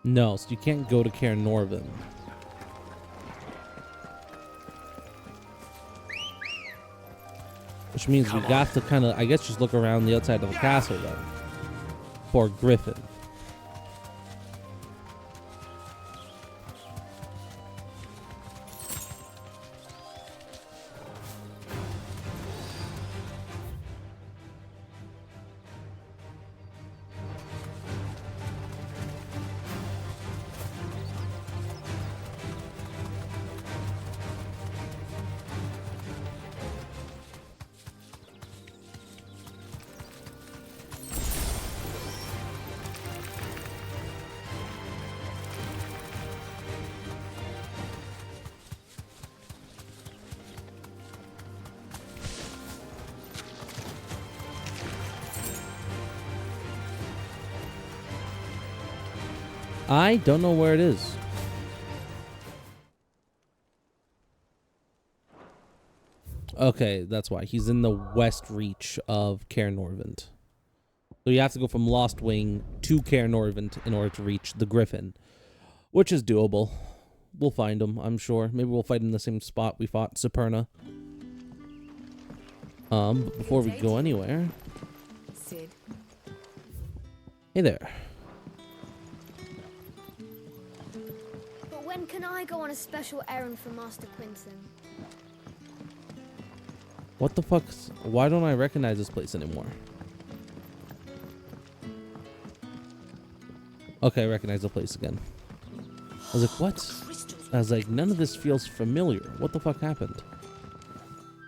No, so you can't go to Caer Norvent. Which means we got to kind of, I guess, just look around the outside of the castle then. For Griffin. I don't know where it is. Okay, that's why. He's in the west reach of Caer Norvent. So you have to go from Lost Wing to Caer Norvent in order to reach the Griffin. Which is doable. We'll find him, I'm sure. Maybe we'll fight him in the same spot we fought Superna. But before we go anywhere... Sid. Hey there. When can I go on a special errand for Master Quinton? What the fuck? Why don't I recognize this place anymore? Okay, I recognize the place again. I was like, what? I was like, none of this feels familiar. What the fuck happened?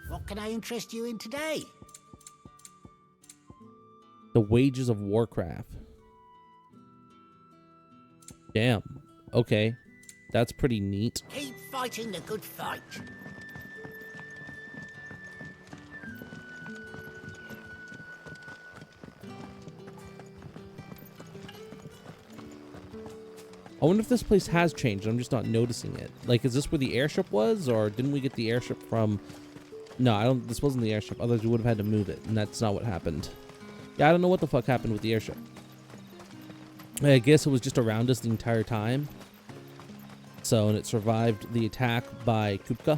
What can I interest you in today? The Wages of Warcraft. Damn. Okay. That's pretty neat. Keep fighting the good fight. I wonder if this place has changed. I'm just not noticing it. Like, is this where the airship was, or didn't we get the airship from... No, I don't. This wasn't the airship. Otherwise, we would have had to move it, and that's not what happened. Yeah, I don't know what the fuck happened with the airship. I guess it was just around us the entire time. So, and it survived the attack by Kupka.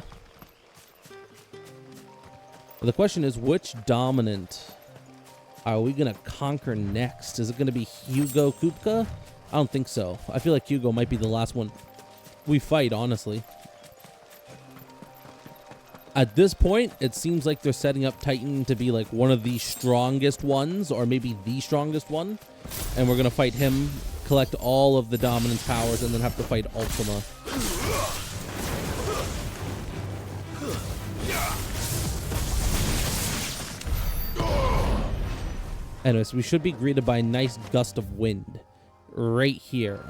But the question is, which dominant are we going to conquer next? Is it going to be Hugo Kupka? I don't think so. I feel like Hugo might be the last one we fight, honestly. At this point, it seems like they're setting up Titan to be like one of the strongest ones, or maybe the strongest one. And we're going to fight him, collect all of the dominance powers, and then have to fight Ultima. Anyways, we should be greeted by a nice gust of wind right here.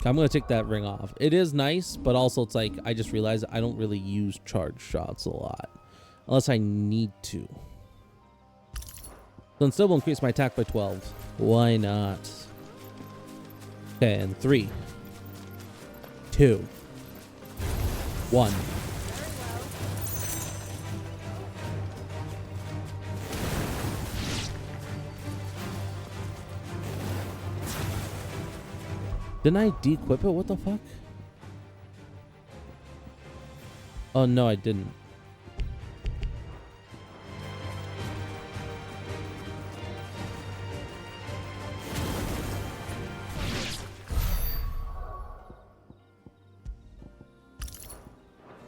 I'm going to take that ring off. It is nice, but also it's like, I just realized I don't really use charge shots a lot. Unless I need to. So instead we'll increase my attack by 12. Why not? Okay, and 3, 2, 1. Didn't I de-equip it? What the fuck? Oh, no, I didn't.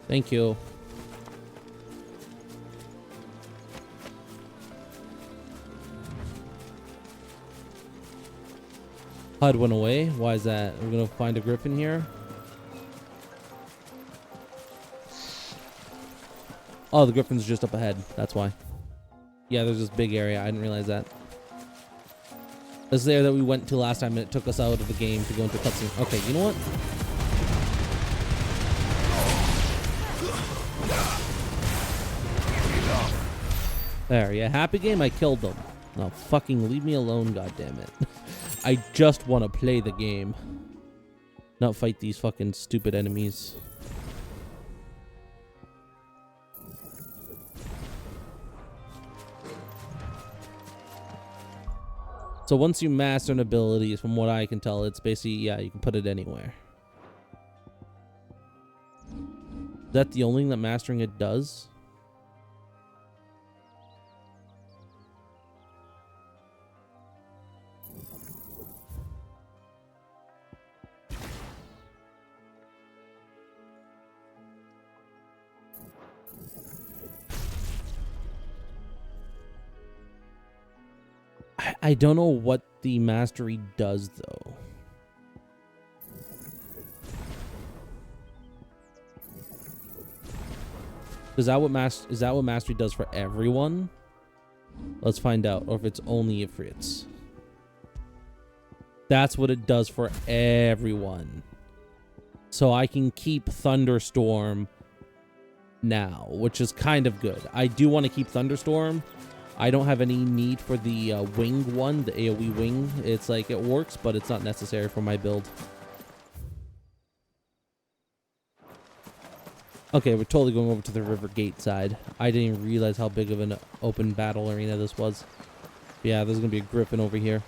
Thank you. HUD went away. Why is that? We're gonna find a griffin here. Oh, the griffin's just up ahead. That's why. Yeah, there's this big area. I didn't realize that. This is the area that we went to last time and it took us out of the game to go into cutscene. Okay, you know what? There, yeah, happy game, I killed them. No, fucking leave me alone, goddammit. I just want to play the game. Not fight these fucking stupid enemies. So once you master an ability, from what I can tell, it's basically, yeah, you can put it anywhere. Is that the only thing that mastering it does? I don't know what the mastery does, though. Is that what mastery does for everyone? Let's find out. Or if it's only Ifrits. That's what it does for everyone. So I can keep Thunderstorm now, which is kind of good. I do want to keep Thunderstorm. I don't have any need for the wing one, the AoE wing. It's like, it works, but it's not necessary for my build. Okay, we're totally going over to the River Gate side. I didn't even realize how big of an open battle arena this was. Yeah, there's going to be a griffin over here.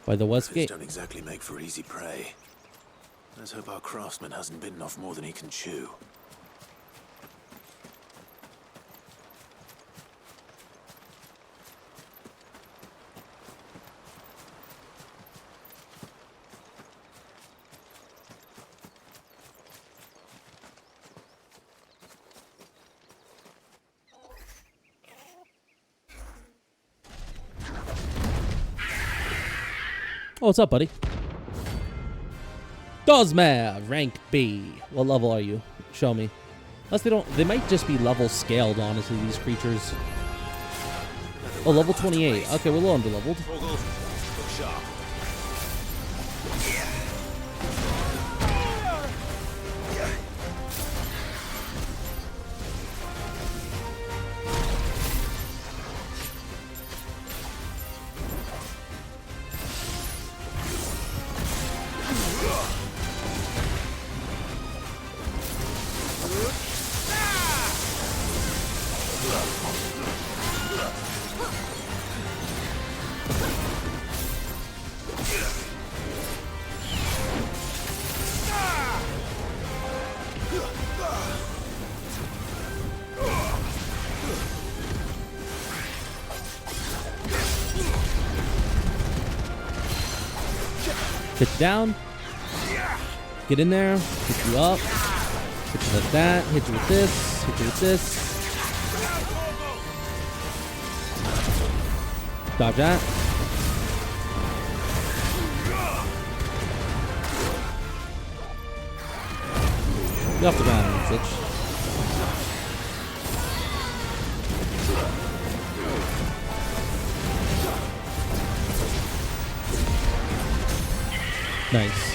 By the west gate. Don't exactly make for easy prey. Let's hope our craftsman hasn't bitten off more than he can chew. Oh, what's up, buddy? Dozma, rank B. What level are you? Show me. Unless they don't, they might just be level scaled, honestly, these creatures. Oh, level 28. Okay, we're a little under-leveled. Put you down. Get in there. Hit you up. Hit you like that. Hit you with this. Hit you with this. Dodge that. Get off the ground, bitch. Nice.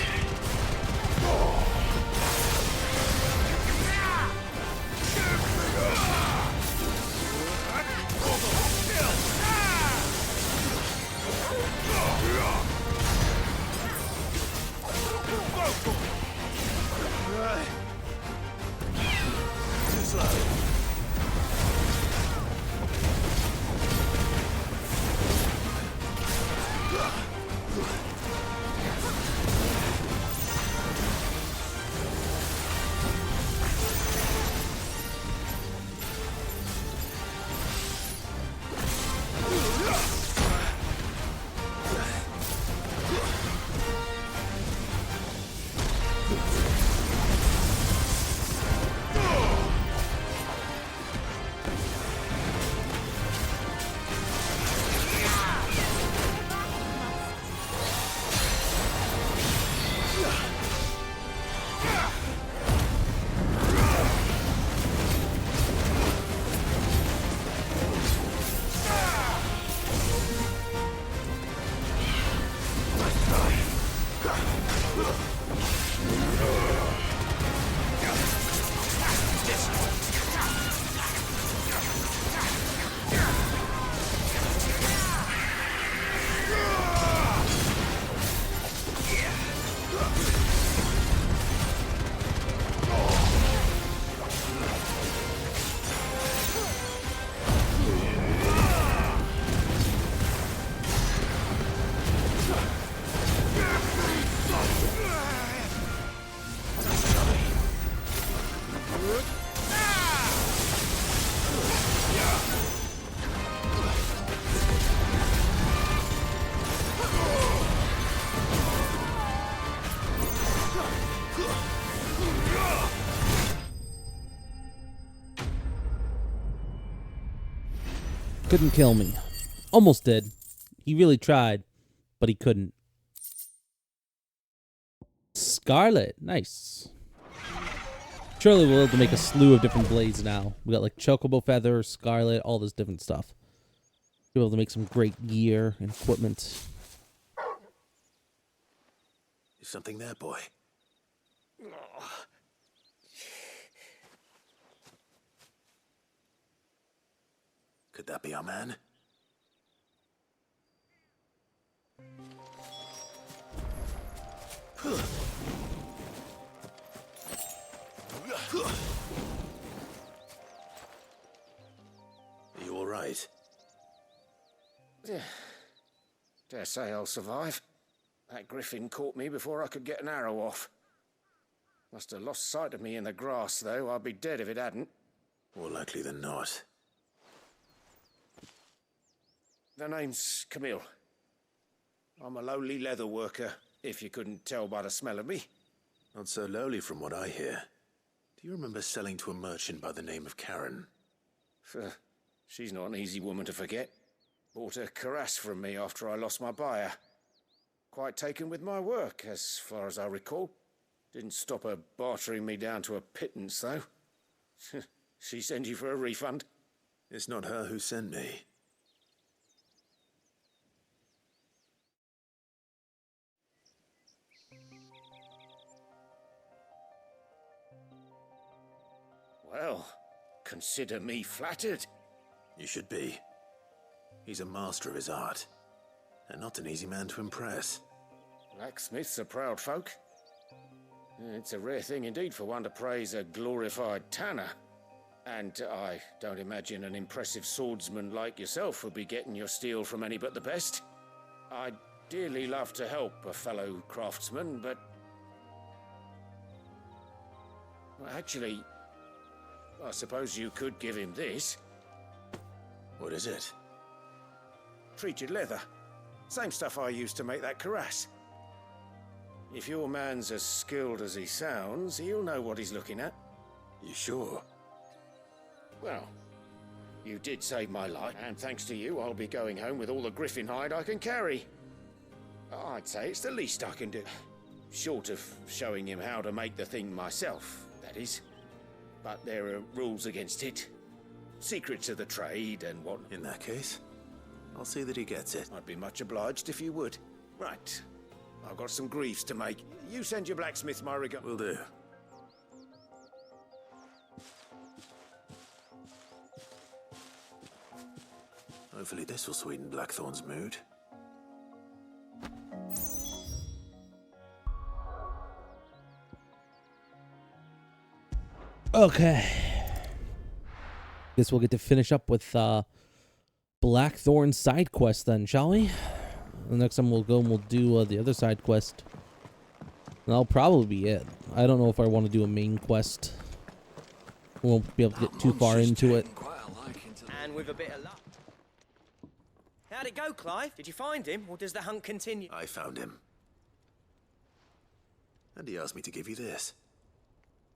Couldn't kill me. Almost did. He really tried, but he couldn't. Scarlet. Nice. Surely we'll be able to make a slew of different blades now. We got like chocobo feather, scarlet, all this different stuff. Be able to make some great gear and equipment. Is something there, boy? Could that be our man? Are you all right? Dare say I'll survive. That griffin caught me before I could get an arrow off. Must have lost sight of me in the grass, though. I'd be dead if it hadn't. More likely than not. The name's Camille. I'm a lowly leather worker, if you couldn't tell by the smell of me. Not so lowly from what I hear. Do you remember selling to a merchant by the name of Karen? She's not an easy woman to forget. Bought a cuirass from me after I lost my buyer. Quite taken with my work, as far as I recall. Didn't stop her bartering me down to a pittance, though. She sent you for a refund? It's not her who sent me. Well, consider me flattered. You should be. He's a master of his art, and not an easy man to impress. Blacksmiths are proud folk. It's a rare thing indeed for one to praise a glorified tanner. And I don't imagine an impressive swordsman like yourself would be getting your steel from any but the best. I'd dearly love to help a fellow craftsman, but... well, actually, I suppose you could give him this. What is it? Treated leather. Same stuff I used to make that cuirass. If your man's as skilled as he sounds, he'll know what he's looking at. You sure? Well, you did save my life, and thanks to you, I'll be going home with all the griffin hide I can carry. I'd say it's the least I can do. Short of showing him how to make the thing myself, that is. But there are rules against it. Secrets of the trade and what... In that case, I'll see that he gets it. I'd be much obliged if you would. Right. I've got some griefs to make. You send your blacksmith my regard. Will do. Hopefully this will sweeten Blackthorn's mood. Okay. Guess we'll get to finish up with Blackthorn's side quest then, shall we? The next time we'll go and we'll do the other side quest. And that'll probably be it. I don't know if I want to do a main quest. We won't be able to get too far into it. And with a bit of luck. How'd it go, Clive? Did you find him, or does the hunt continue? I found him. And he asked me to give you this,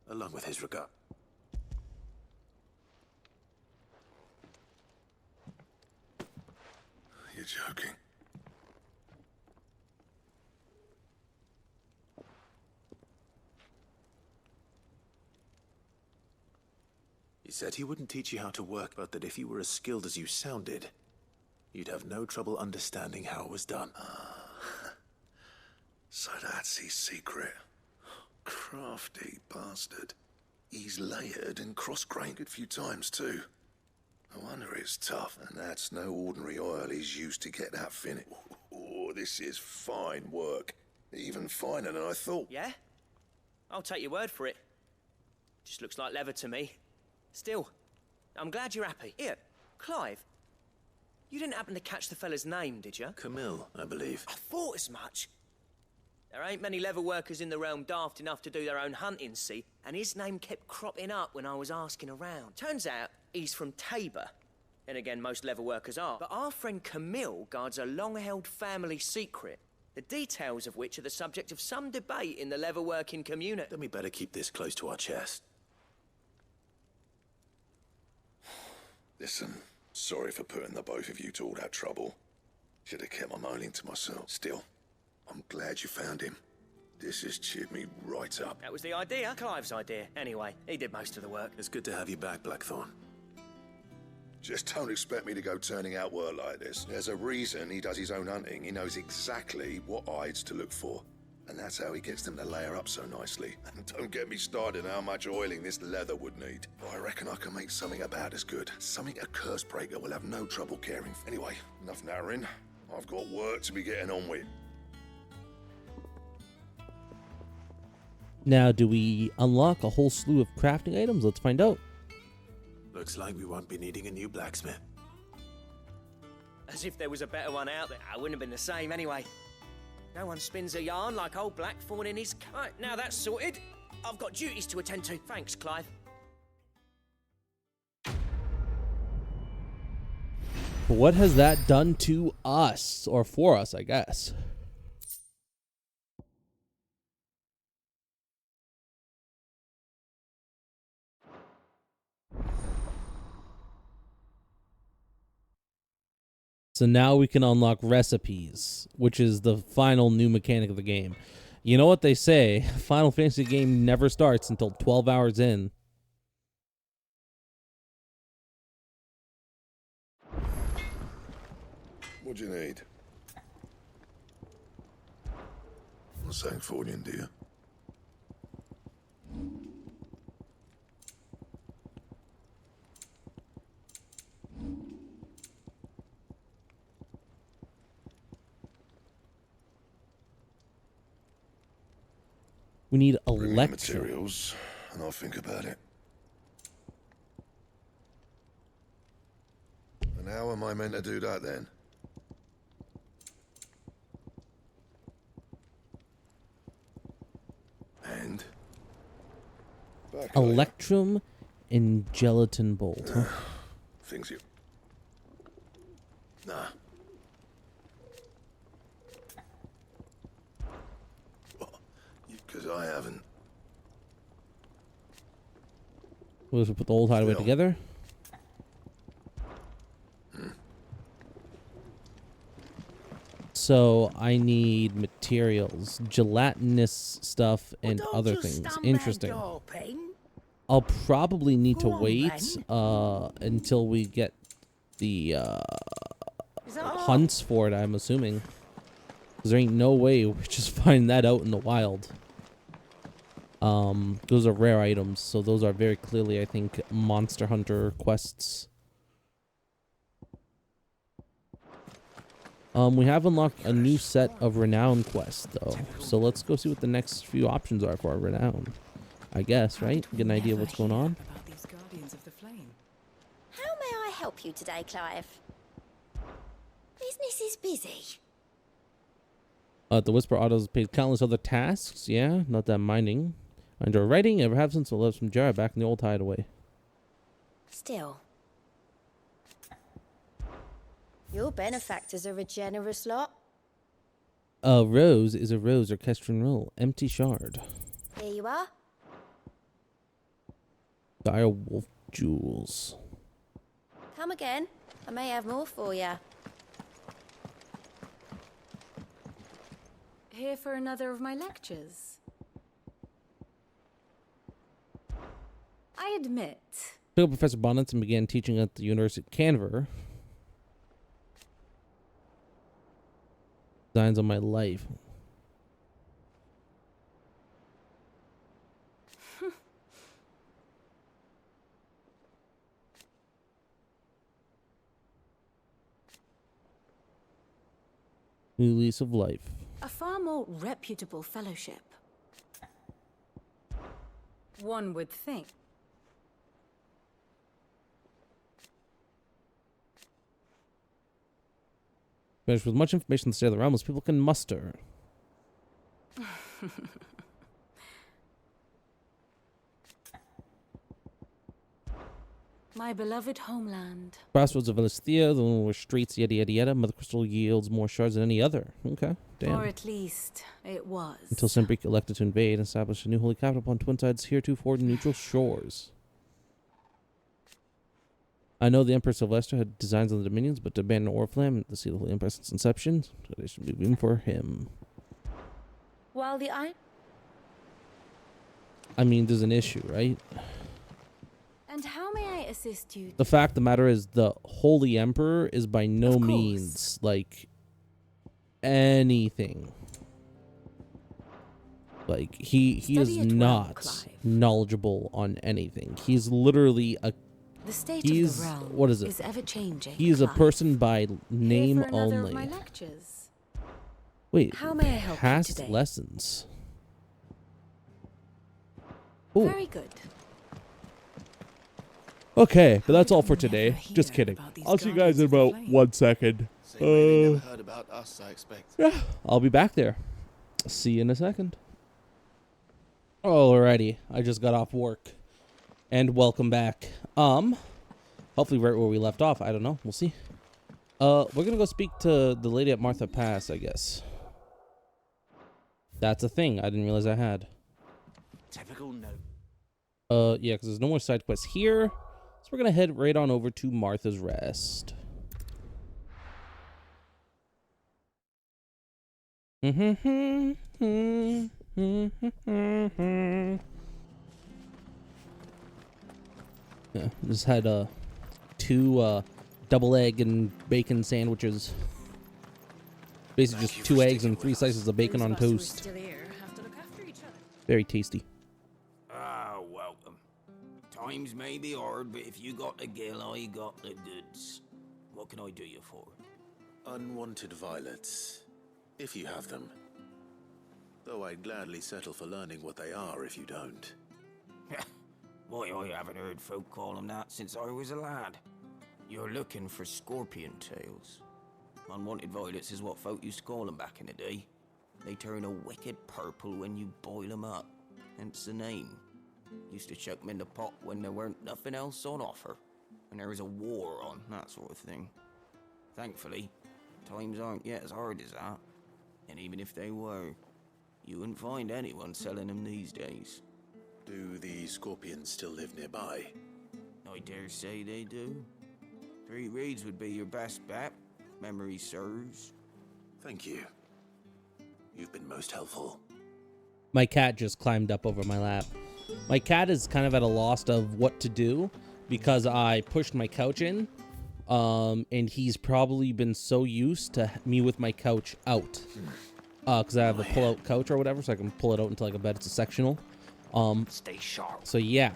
along with his regard. You're joking. He said he wouldn't teach you how to work, but that if you were as skilled as you sounded, you'd have no trouble understanding how it was done. So that's his secret. Crafty bastard. He's layered and cross-grained a few times too. No wonder it's tough, and that's no ordinary oil he's used to get that finish. Oh, this is fine work. Even finer than I thought. Yeah? I'll take your word for it. Just looks like leather to me. Still, I'm glad you're happy. Here, Clive. You didn't happen to catch the fella's name, did you? Camille, I believe. I thought as much. There ain't many leather workers in the realm daft enough to do their own hunting, see? And his name kept cropping up when I was asking around. Turns out, he's from Tabor. And again, most leather workers are. But our friend Camille guards a long-held family secret, the details of which are the subject of some debate in the leather-working community. Then we better keep this close to our chest. Listen, sorry for putting the both of you to all that trouble. Should have kept my moaning to myself. Still, I'm glad you found him. This has cheered me right up. That was the idea. Clive's idea. Anyway, he did most of the work. It's good to have you back, Blackthorn. Just don't expect me to go turning out work like this. There's a reason he does his own hunting. He knows exactly what hides to look for. And that's how he gets them to layer up so nicely. And don't get me started on how much oiling this leather would need. I reckon I can make something about as good. Something a curse breaker will have no trouble caring for. Anyway, enough narrowing. I've got work to be getting on with. Now, do we unlock a whole slew of crafting items? Let's find out. Looks like we won't be needing a new blacksmith. As if there was a better one out there. I wouldn't have been the same anyway. No one spins a yarn like old Blackthorn in his kite. Now that's sorted. I've got duties to attend to. Thanks, Clive. What has that done to us? Or for us, I guess. So now we can unlock recipes, which is the final new mechanic of the game. You know what they say, Final Fantasy game never starts until 12 hours in. What do you need? I'm saying fortune, do you? We need Bring me the electro. materials, and I'll think about it. And how am I meant to do that then? And? Electrum and gelatin bolt. Huh? Things you... Nah. because I haven't. We'll just put the old hideaway together. So I need materials, gelatinous stuff, and other things. Interesting. I'll probably need to wait until we get the hunts for it, I'm assuming. Because there ain't no way we just find that out in the wild. Those are rare items, so those are very clearly, I think, Monster Hunter quests. We have unlocked a new set of renown quests, though. So let's go see what the next few options are for our renown. I guess, right? Get an idea of what's going on. How may I help you today, Clive? Business is busy. The Whisper Autos paid countless other tasks. Yeah, not that mining. I enjoy writing. Ever have since I left some Jara back in the old hideaway. Still. Your benefactors are a generous lot. A rose is a rose orchestrion roll. Empty shard. Here you are. Dire wolf jewels. Come again. I may have more for you. Here for another of my lectures? I admit. Took up Professor Bonnets and began teaching at the University of Canver. Designs on my life. New lease of life. A far more reputable fellowship. One would think. Finished with much information on the state of the realm as people can muster. My beloved homeland. Crossroads of Elisthea, the one where streets, yada yada yada. Mother Crystal yields more shards than any other. Okay, damn. Or at least it was. Until Sunbreak elected to invade and establish a new holy capital upon twin sides heretofore neutral shores. I know the Emperor Sylvester had designs on the Dominions, but to abandon Oriflamme, the seal of the Holy Empire since inception, so they should be room for him. While the I mean, there's an issue, right? And how may I assist you? The fact of the matter is, the Holy Emperor is by no means like anything. Like he is not knowledgeable on anything. He's literally a. The state of the realm what is it? Is ever changing. He is a person by name Here for another only. Of my lectures. Wait, how may I help past you today? lessons. Ooh. Very good. Okay, but that's all for today. Just kidding. I'll see you guys in about 1 second. They never heard about us, I expect. Yeah, I'll be back there. See you in a second. Alrighty, I just got off work. And welcome back. Hopefully right where we left off. I don't know. We'll see. We're gonna go speak to the lady at Martha Pass, I guess. That's a thing I didn't realize I had. Typical note. Yeah, because there's no more side quests here. So we're gonna head right on over to Martha's Rest. Yeah, just had 2 double egg and bacon sandwiches. Basically just 2 eggs and 3 slices of bacon on toast. Very tasty. Ah, welcome. Times may be hard, but if you got the gill, I got the goods. What can I do you for? Unwanted violets, if you have them. Though I'd gladly settle for learning what they are if you don't. Why, I haven't heard folk call them that since I was a lad. You're looking for scorpion tails. Unwanted violets is what folk used to call them back in the day. They turn a wicked purple when you boil them up, hence the name. Used to chuck them in the pot when there weren't nothing else on offer, when there was a war on, that sort of thing. Thankfully, times aren't yet as hard as that, and even if they were, You wouldn't find anyone selling them these days. Do the scorpions still live nearby? I dare say they do. 3 reeds would be your best bet, memory serves. Thank you. You've been most helpful. My cat just climbed up over my lap. My cat is kind of at a loss of what to do because I pushed my couch in. And he's probably been so used to me with my couch out. Because I have the pull-out couch or whatever, so I can pull it out into like a bed. It's a sectional. Stay sharp. So yeah.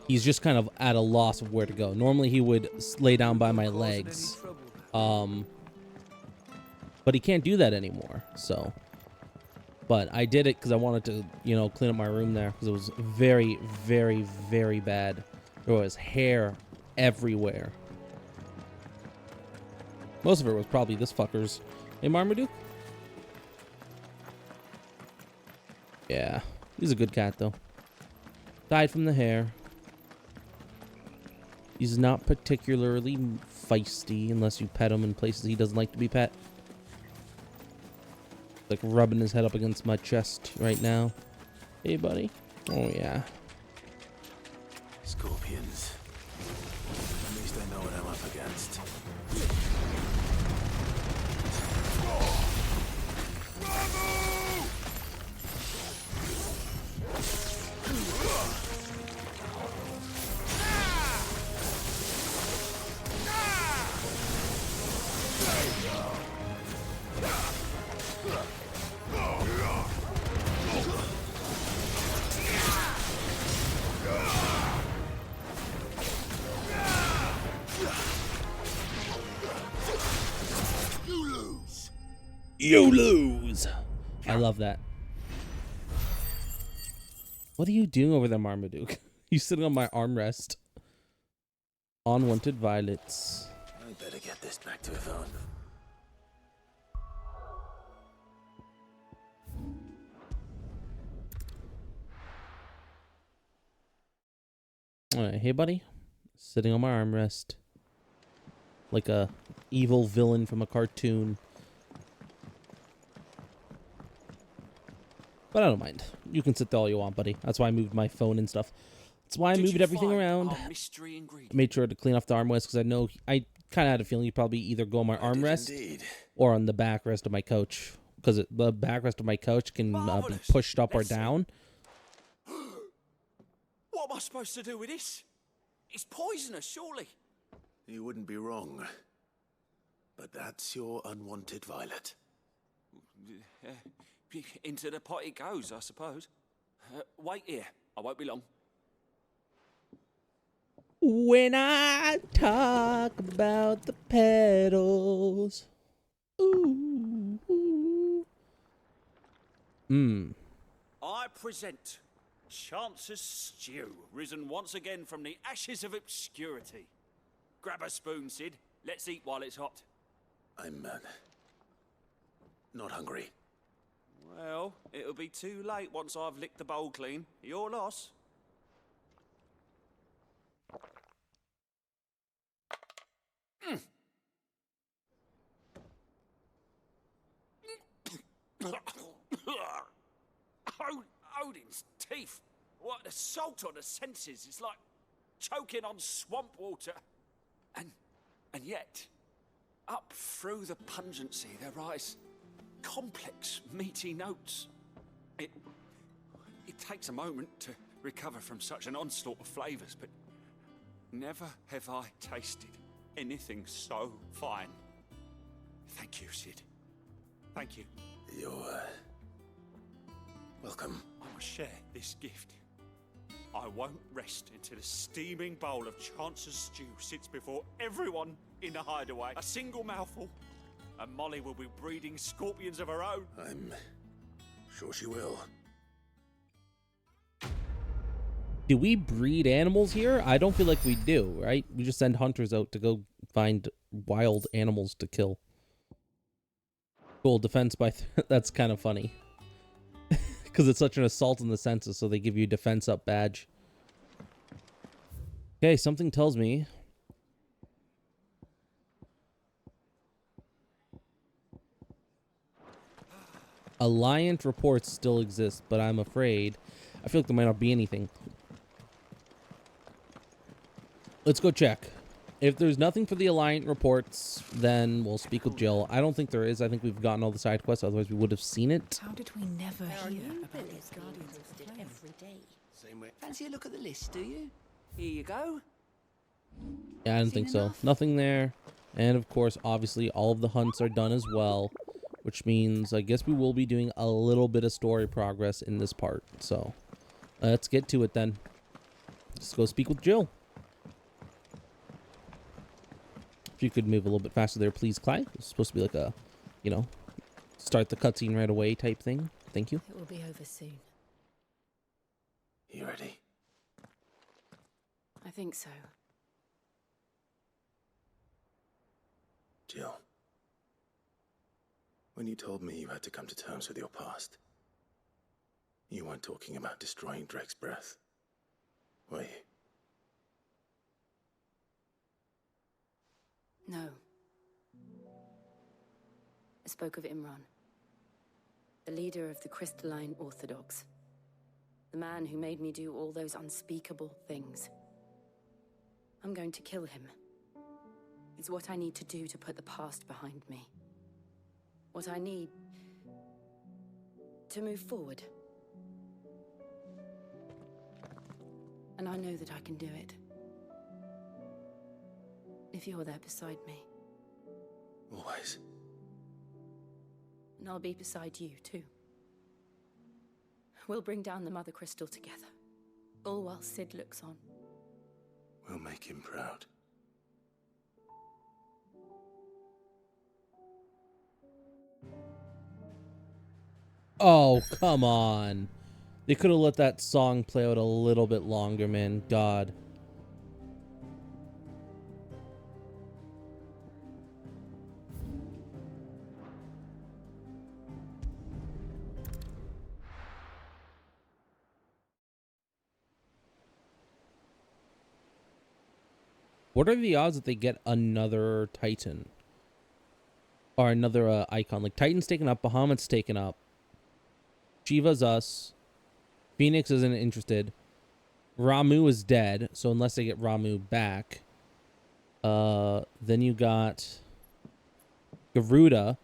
He's just kind of at a loss of where to go. Normally he would lay down by my legs. But he can't do that anymore, so. But I did it because I wanted to, you know, clean up my room there because it was very, very, very bad. There was hair everywhere. Most of it was probably this fucker's. Hey, Marmaduke? Yeah, he's a good cat, though. Died from the hair. He's not particularly feisty unless you pet him in places he doesn't like to be pet. Like rubbing his head up against my chest right now. Hey, buddy. Oh, yeah. Scorpions. At least I know what I'm up against. You lose. I love that. What are you doing over there, Marmaduke? You sitting on my armrest. Unwanted violets. I better get this back to Yvonne. Alright, hey buddy. Sitting on my armrest. Like a evil villain from a cartoon. But I don't mind. You can sit there all you want, buddy. That's why I moved my phone and stuff. That's why I moved everything around. Made sure to clean off the armrest because I know I kind of had a feeling you'd probably either go on my armrest or on the backrest of my couch. Because the backrest of my couch can be pushed up or down. What am I supposed to do with this? It's poisonous, surely. You wouldn't be wrong. But that's your unwanted violet. Into the pot it goes, I suppose. Wait here. I won't be long. When I talk about the petals. Ooh. I present Chance's Stew, risen once again from the ashes of obscurity. Grab a spoon, Sid. Let's eat while it's hot. I'm not hungry. Well, it'll be too late once I've licked the bowl clean. Your loss. Odin's teeth. What assault on the senses. It's like choking on swamp water. And yet, up through the pungency, there rise complex, meaty notes. It takes a moment to recover from such an onslaught of flavors, but never have I tasted anything so fine. Thank you, Sid. Thank you. You're welcome. I must share this gift. I won't rest until a steaming bowl of Chance's Stew sits before everyone in the hideaway. A single mouthful, and Molly will be breeding scorpions of her own. I'm sure she will. Do we breed animals here? I don't feel like we do, right? We just send hunters out to go find wild animals to kill. Cool, defense by... That's kind of funny. Because it's such an assault on the senses, so they give you a defense up badge. Okay, something tells me... Alliant reports still exist, but I'm afraid I feel like there might not be anything. Let's go check. If there's nothing for the Alliant reports, then we'll speak with Jill. I don't think there is. I think we've gotten all the side quests, otherwise we would have seen it. How did we never There are hear new about billets these being guardians of the posted flame? every day. Same way. Fancy a look at the list, do you? Here you go. Yeah, I didn't think so. Nothing there. And of course, obviously, all of the hunts are done as well, which means I guess we will be doing a little bit of story progress in this part. So let's get to it then. Let's go speak with Jill. If you could move a little bit faster there, please, Clyde. It's supposed to be like a, you know, start the cutscene right away type thing. Thank you. It will be over soon. You ready? I think so. Jill, when you told me you had to come to terms with your past, you weren't talking about destroying Drake's breath, were you? No. I spoke of Imran, the leader of the Crystalline Orthodox. The man who made me do all those unspeakable things. I'm going to kill him. It's what I need to do to put the past behind me. What I need to move forward. And I know that I can do it. If you're there beside me. Always. And I'll be beside you, too. We'll bring down the Mother Crystal together. All while Sid looks on. We'll make him proud. Oh, come on. They could have let that song play out a little bit longer, man. God. What are the odds that they get another Titan? Or another icon? Like, Titan's taken up, Bahamut's taken up. Shiva's us. Phoenix isn't interested. Ramu is dead, so unless they get Ramu back. Then you got Garuda,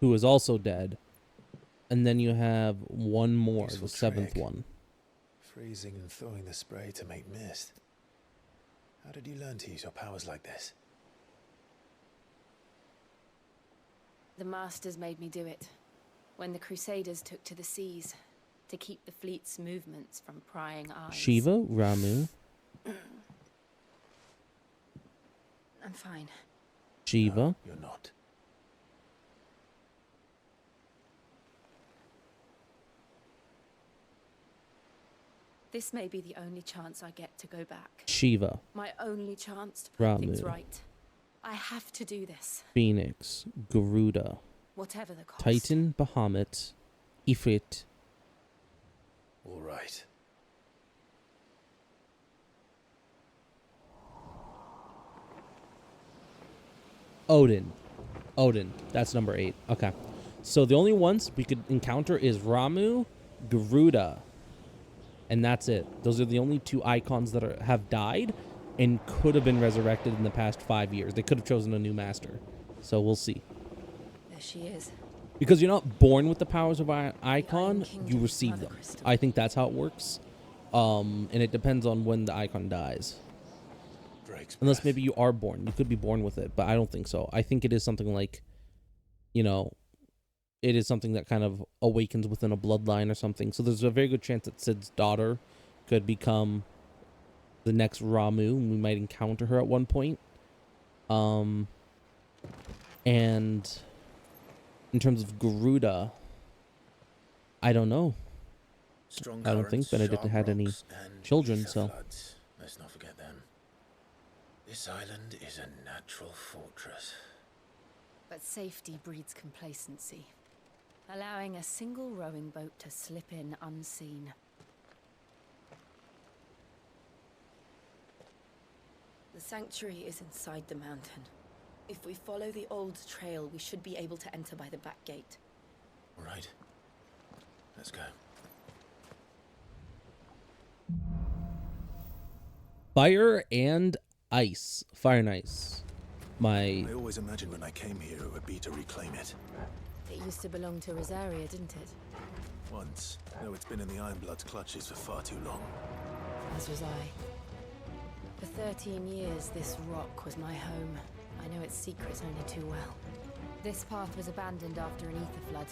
who is also dead. And then you have one more, Useful the seventh trick. one. Freezing and thawing the spray to make mist. How did you learn to use your powers like this? The Masters made me do it. When the Crusaders took to the seas. To keep the fleet's movements from prying eyes. Shiva, Ramu. I'm fine. Shiva. No, you're not. This may be the only chance I get to go back. Shiva. My only chance to put things Ramu. right. I have to do this. Phoenix. Garuda. Whatever the cost. Titan, Bahamut. Ifrit. All right. Odin. Odin. That's number 8. Okay. So the only ones we could encounter is Ramu, Garuda. And that's it. Those are the only 2 icons that have died and could have been resurrected in the past 5 years. They could have chosen a new master. So we'll see. There she is. Because you're not born with the powers of an icon, you Kingdom's receive Mother them. Crystal. I think that's how it works. And it depends on when the icon dies. Drake's Unless breath. maybe you are born. You could be born with it, but I don't think so. I think it is something like, you know, it is something that kind of awakens within a bloodline or something. So there's a very good chance that Sid's daughter could become the next Ramu, and we might encounter her at one point. And in terms of Garuda, I don't know. Strong I don't think currents, Benedict sharp had any rocks, and children, ether so. floods. Let's not forget them. This island is a natural fortress. But safety breeds complacency. Allowing a single rowing boat to slip in unseen. The sanctuary is inside the mountain. If we follow the old trail, we should be able to enter by the back gate. All right. Let's go. Fire and ice. Fire and ice. I always imagined when I came here it would be to reclaim it. It used to belong to Rosaria, didn't it? Once, though it's been in the Ironblood's clutches for far too long. As was I. For 13 years, this rock was my home. I know its secrets only too well. This path was abandoned after an ether flood.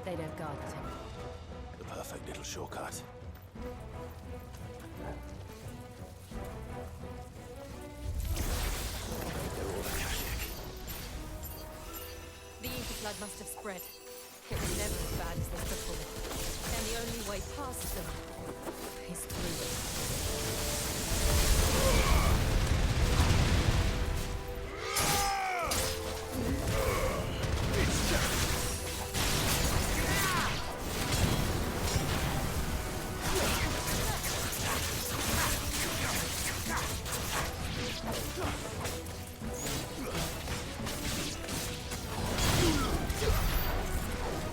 They don't guard it anymore. The perfect little shortcut. The ether flood must have spread. It was never as bad as this before. And the only way past them is through.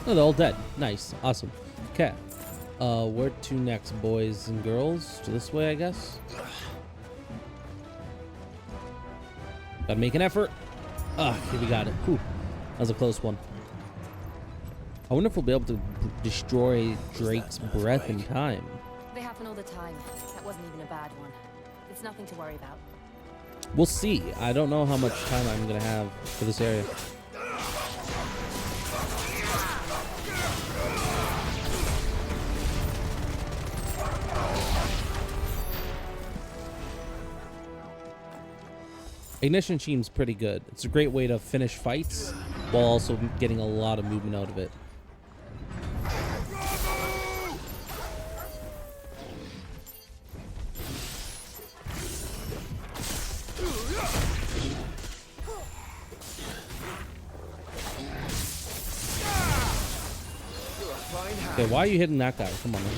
Oh, they're all dead. Nice. Awesome. Okay. Where to next, boys and girls? To this way, I guess. Gotta make an effort. Ah, okay, we got it. Whew. That was a close one. I wonder if we'll be able to destroy Drake's breath in time. They happen all the time. That wasn't even a bad one. It's nothing to worry about. We'll see. I don't know how much time I'm gonna have for this area. Ignition seems pretty good. It's a great way to finish fights while also getting a lot of movement out of it. Okay, why are you hitting that guy? Come on, man.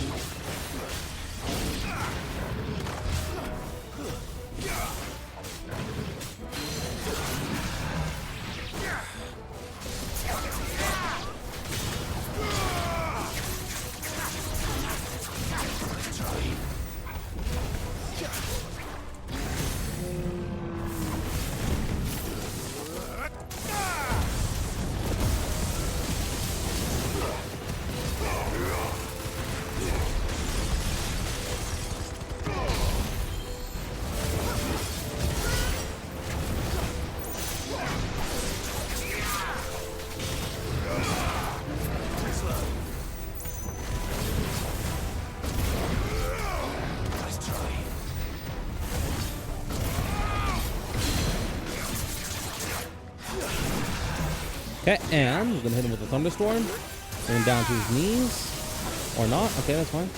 Okay, and we're gonna hit him with a thunderstorm. Bring him down to his knees. Or not. Okay, that's fine.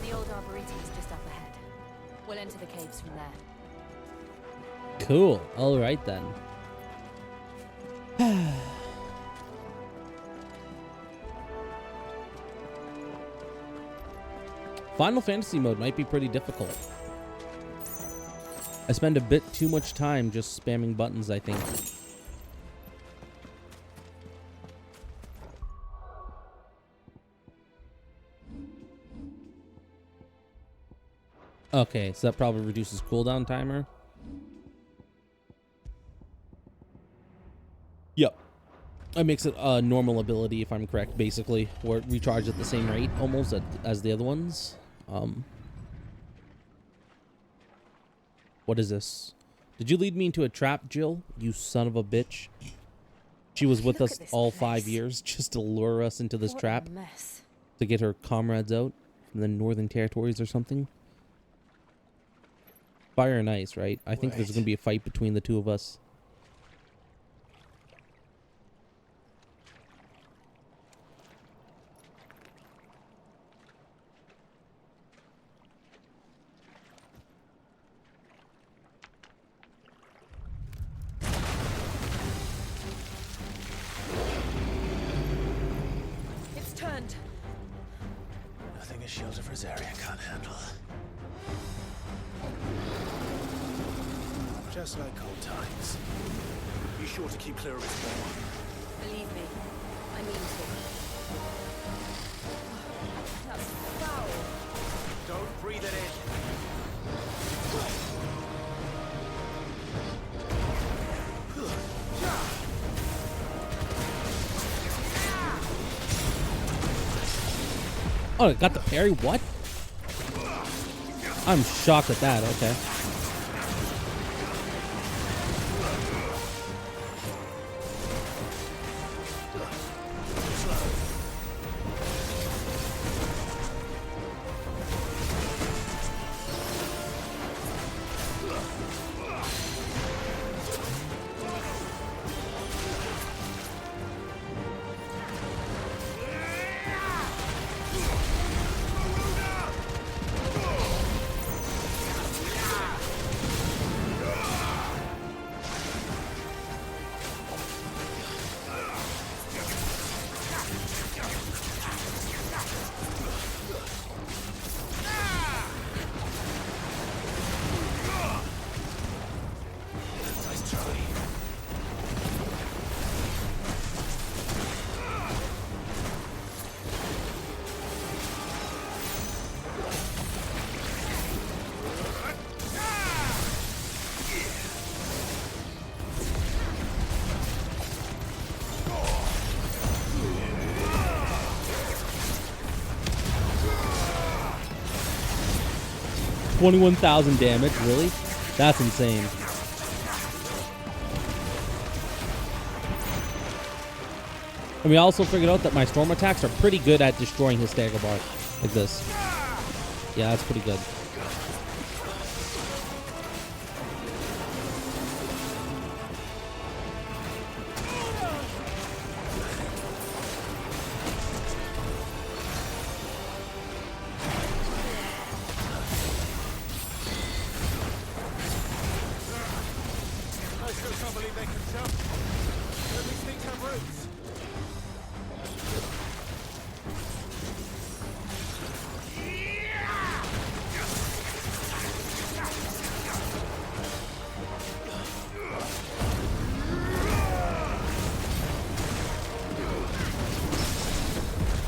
The old arboretum is just up ahead. We'll enter the caves from there. Cool. All right then. Final Fantasy mode might be pretty difficult. I spend a bit too much time just spamming buttons, I think. Okay, so that probably reduces cooldown timer. Yep. It makes it a normal ability, if I'm correct, basically, where it recharges at the same rate, almost, as the other ones. What is this? Did you lead me into a trap, Jill? You son of a bitch. She was with us all 5 years just to lure us into this trap. Mess. To get her comrades out from the Northern Territories or something. Fire and ice, right? I think there's going to be a fight between the two of us. hand. Nothing a shield of Rosaria can't handle. Just like old times. Be sure to keep clear of its wall. Believe me, I mean to. That's foul. Don't breathe it in. Oh, it got the parry? What? I'm shocked at that. Okay. $21,000 damage, really? That's insane. And we also figured out that my storm attacks are pretty good at destroying his stagger bar. Like this. Yeah, that's pretty good.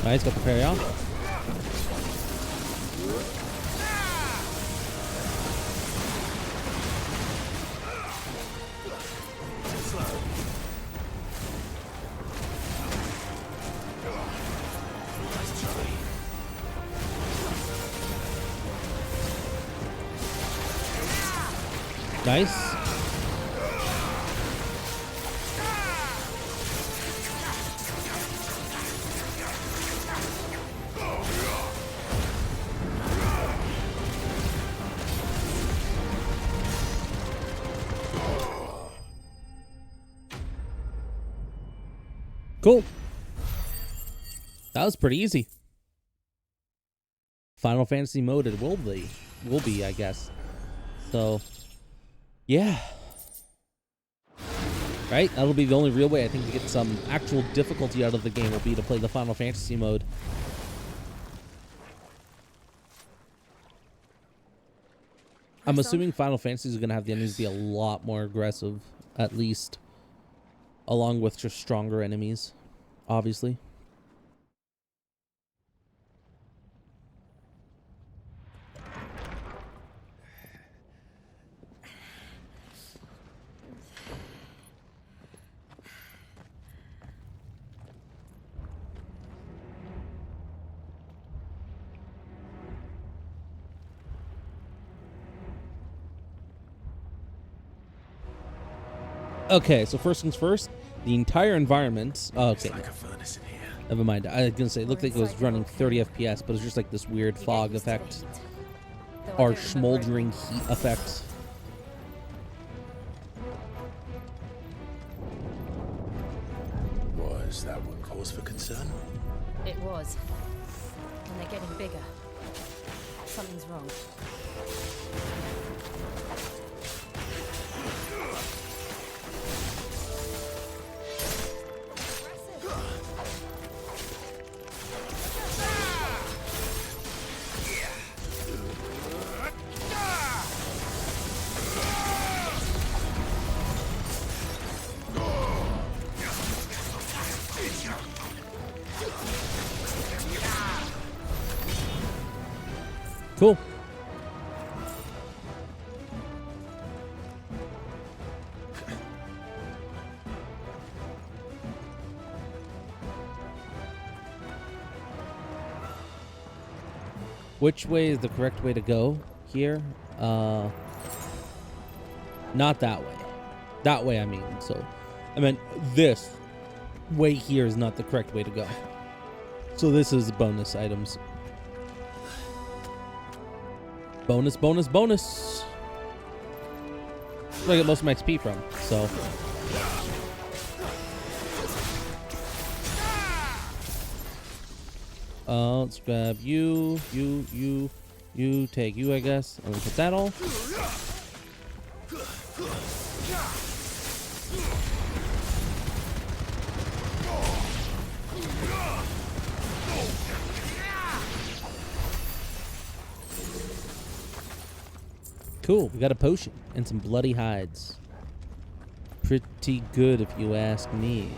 Nice, got the parry off. Nice. Cool. That was pretty easy. Final Fantasy mode it will be, I guess. So, yeah. Right? That'll be the only real way I think to get some actual difficulty out of the game will be to play the Final Fantasy mode. I'm assuming Final Fantasy is going to have the enemies be a lot more aggressive, at least. Along with just stronger enemies, obviously. Okay, so first things first, the entire environment. Oh, okay. Like a furnace in here. Never mind. I was gonna say it looked like it was running 30 FPS, but it's just like this weird fog effect or smoldering heat effect. Was that one cause for concern? It was. And they're getting bigger. Something's wrong. Which way is the correct way to go here? Not that way. That way, I mean. So, I meant this way here is not the correct way to go. So this is bonus items. Bonus, bonus, bonus. That's where I get most of my XP from, so. Let's grab you, take you, I guess. I'm gonna put that all. Cool, we got a potion and some bloody hides. Pretty good if you ask me.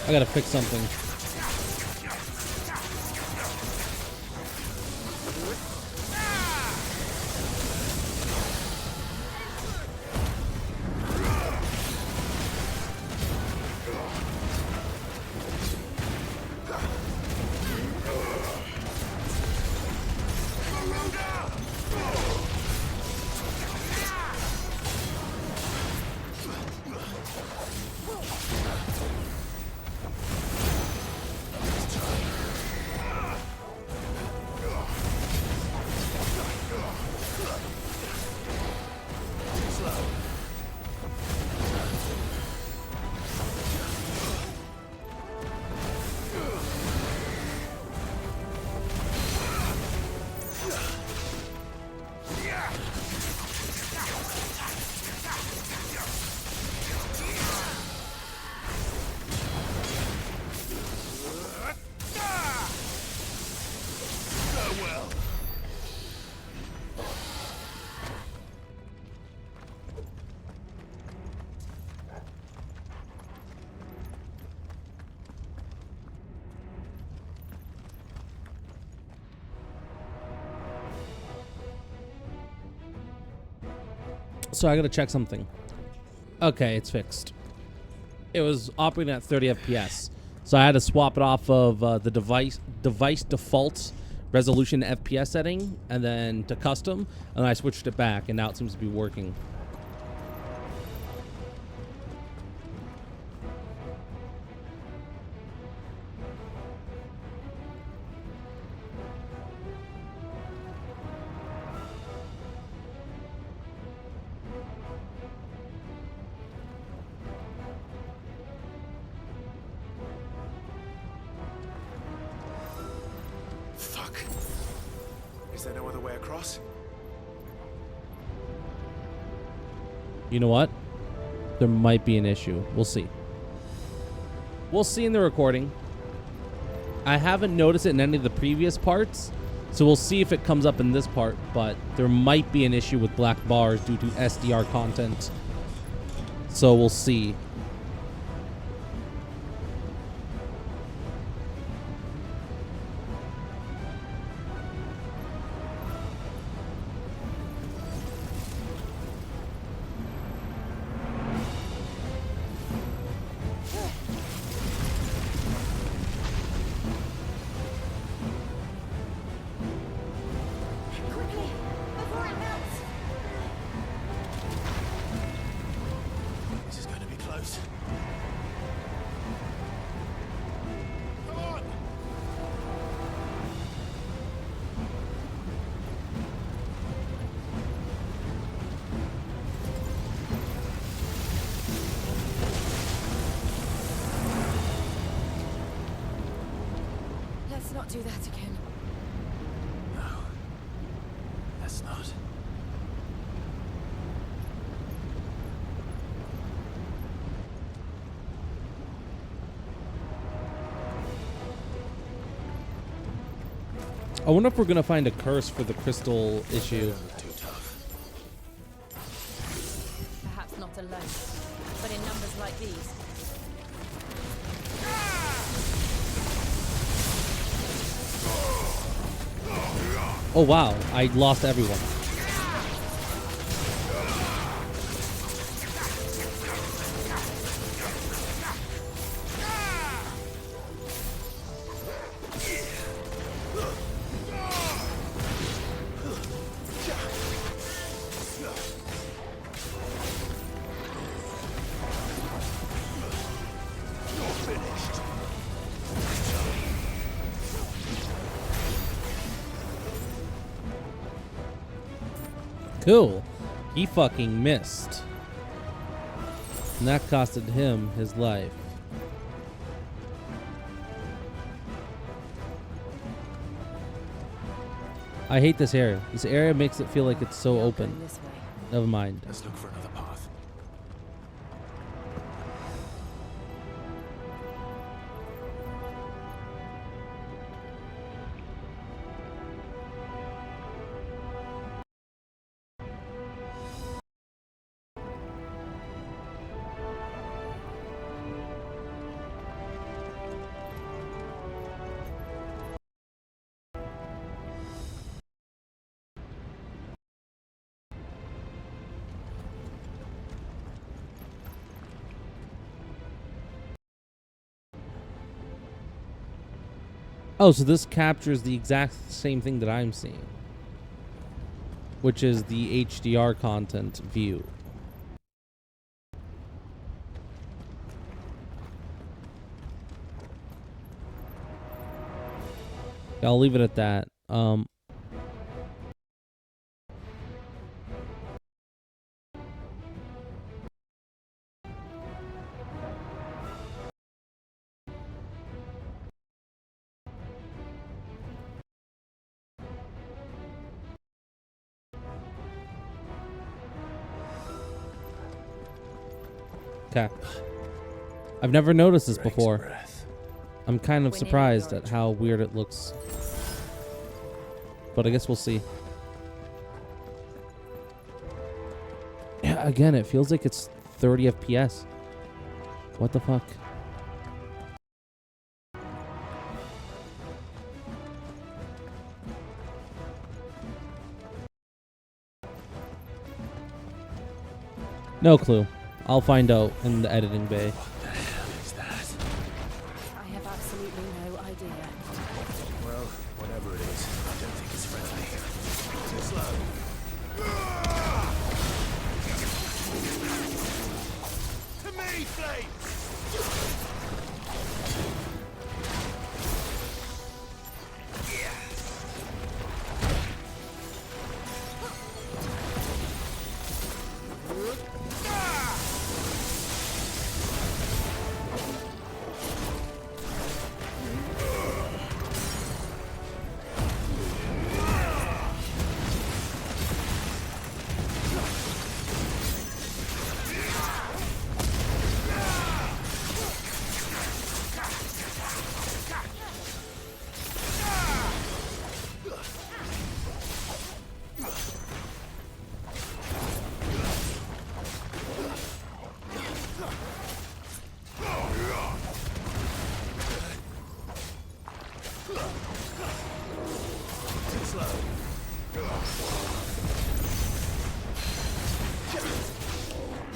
I gotta fix something. So I gotta check something. Okay, it's fixed. It was operating at 30 FPS, so I had to swap it off of the device default resolution FPS setting, and then to custom, and I switched it back, and now it seems to be working. Is there no other way across? You know what? There might be an issue. We'll see. We'll see in the recording. I haven't noticed it in any of the previous parts, so we'll see if it comes up in this part, but there might be an issue with black bars due to SDR content. So we'll see. Let's not do that again. No. Let's not. I wonder if we're gonna find a curse for the crystal issue. Too tough. Perhaps not alone, but in numbers like these. Oh wow, I lost everyone. Cool. He fucking missed. And that costed him his life. I hate this area. This area makes it feel like it's so open. Never mind. Let's look for another path. Oh, so this captures the exact same thing that I'm seeing, which is the HDR content view. I'll leave it at that. Okay. I've never noticed this before. I'm kind of surprised at how weird it looks. But I guess we'll see. Yeah, again, it feels like it's 30 FPS. What the fuck? No clue. I'll find out in the editing bay. What the hell is that? I have absolutely no idea. Well, whatever it is, I don't think it's friendly. Too slow. To me, Flames!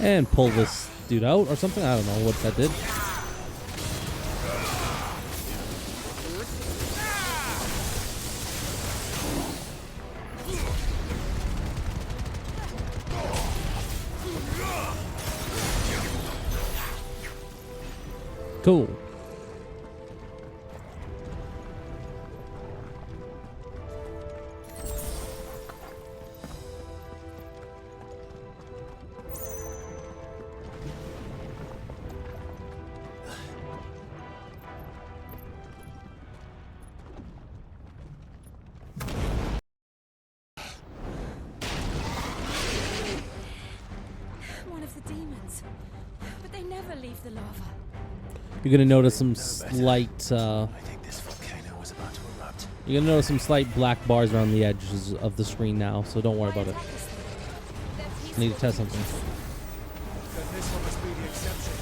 And pull this dude out or something. I don't know what that did. Cool. One of the demons. But they never leave the lava. You're gonna notice some slight, I think this volcano was about to erupt. you're You're gonna notice some slight black bars around the edges of the screen now, so don't worry about it. I need to test something. Then this one must be the exception.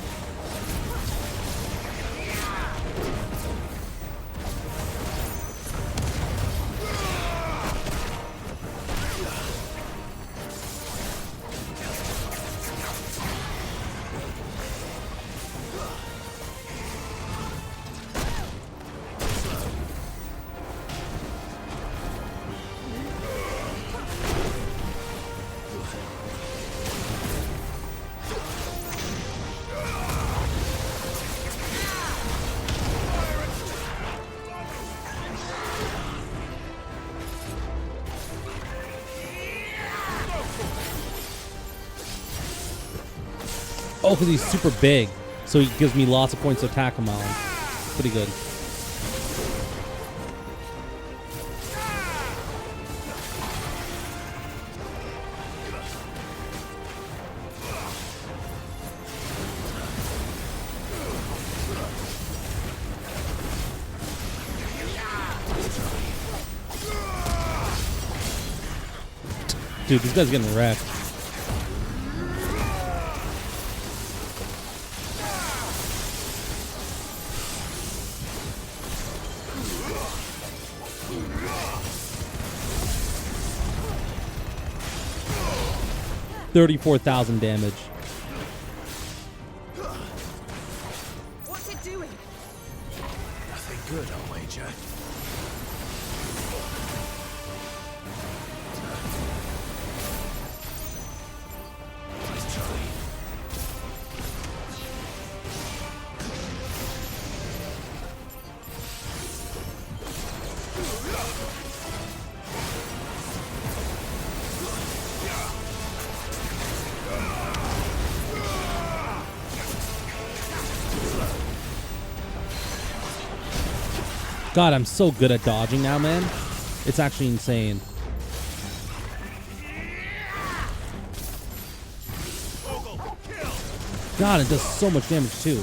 Oh, because he's super big, so he gives me lots of points to attack him on. Pretty good. Dude, this guy's getting wrecked. $34,000 damage. What's it doing? Nothing good, I'll wager. Nice try. God, I'm so good at dodging now, man. It's actually insane. God, it does so much damage too.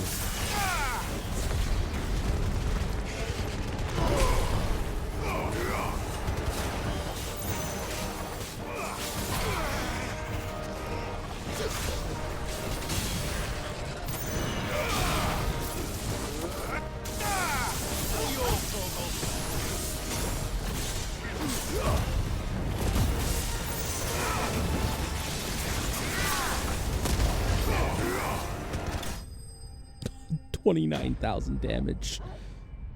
$29,000 damage.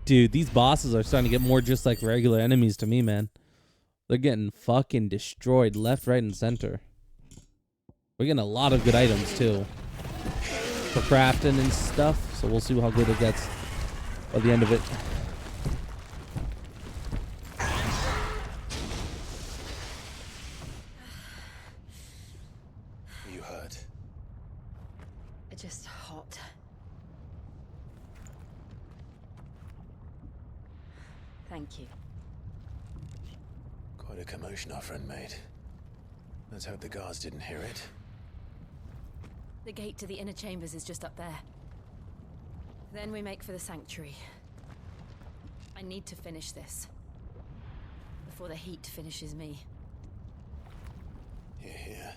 Dude, these bosses are starting to get more just like regular enemies to me, man. They're getting fucking destroyed left, right, and center. We're getting a lot of good items, too, for crafting and stuff. So we'll see how good it gets by the end of it. You hurt? Just hot. Thank you. Quite a commotion our friend made. Let's hope the guards didn't hear it. The gate to the inner chambers is just up there. Then we make for the sanctuary. I need to finish this before the heat finishes me. Hear, hear.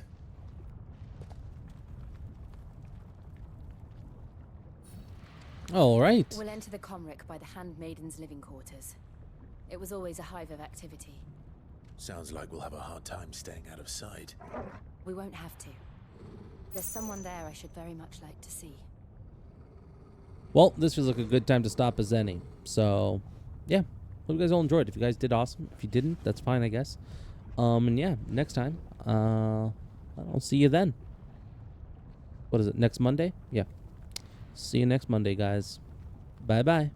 All right. We'll enter the Comric by the Handmaiden's living quarters. It was always a hive of activity. Sounds like we'll have a hard time staying out of sight. We won't have to. There's someone there I should very much like to see. Well, this feels like a good time to stop as any. So, yeah. Hope you guys all enjoyed. If you guys did, awesome. If you didn't, that's fine, I guess. And yeah, next time, I'll see you then. What is it, next Monday? Yeah. See you next Monday, guys. Bye-bye.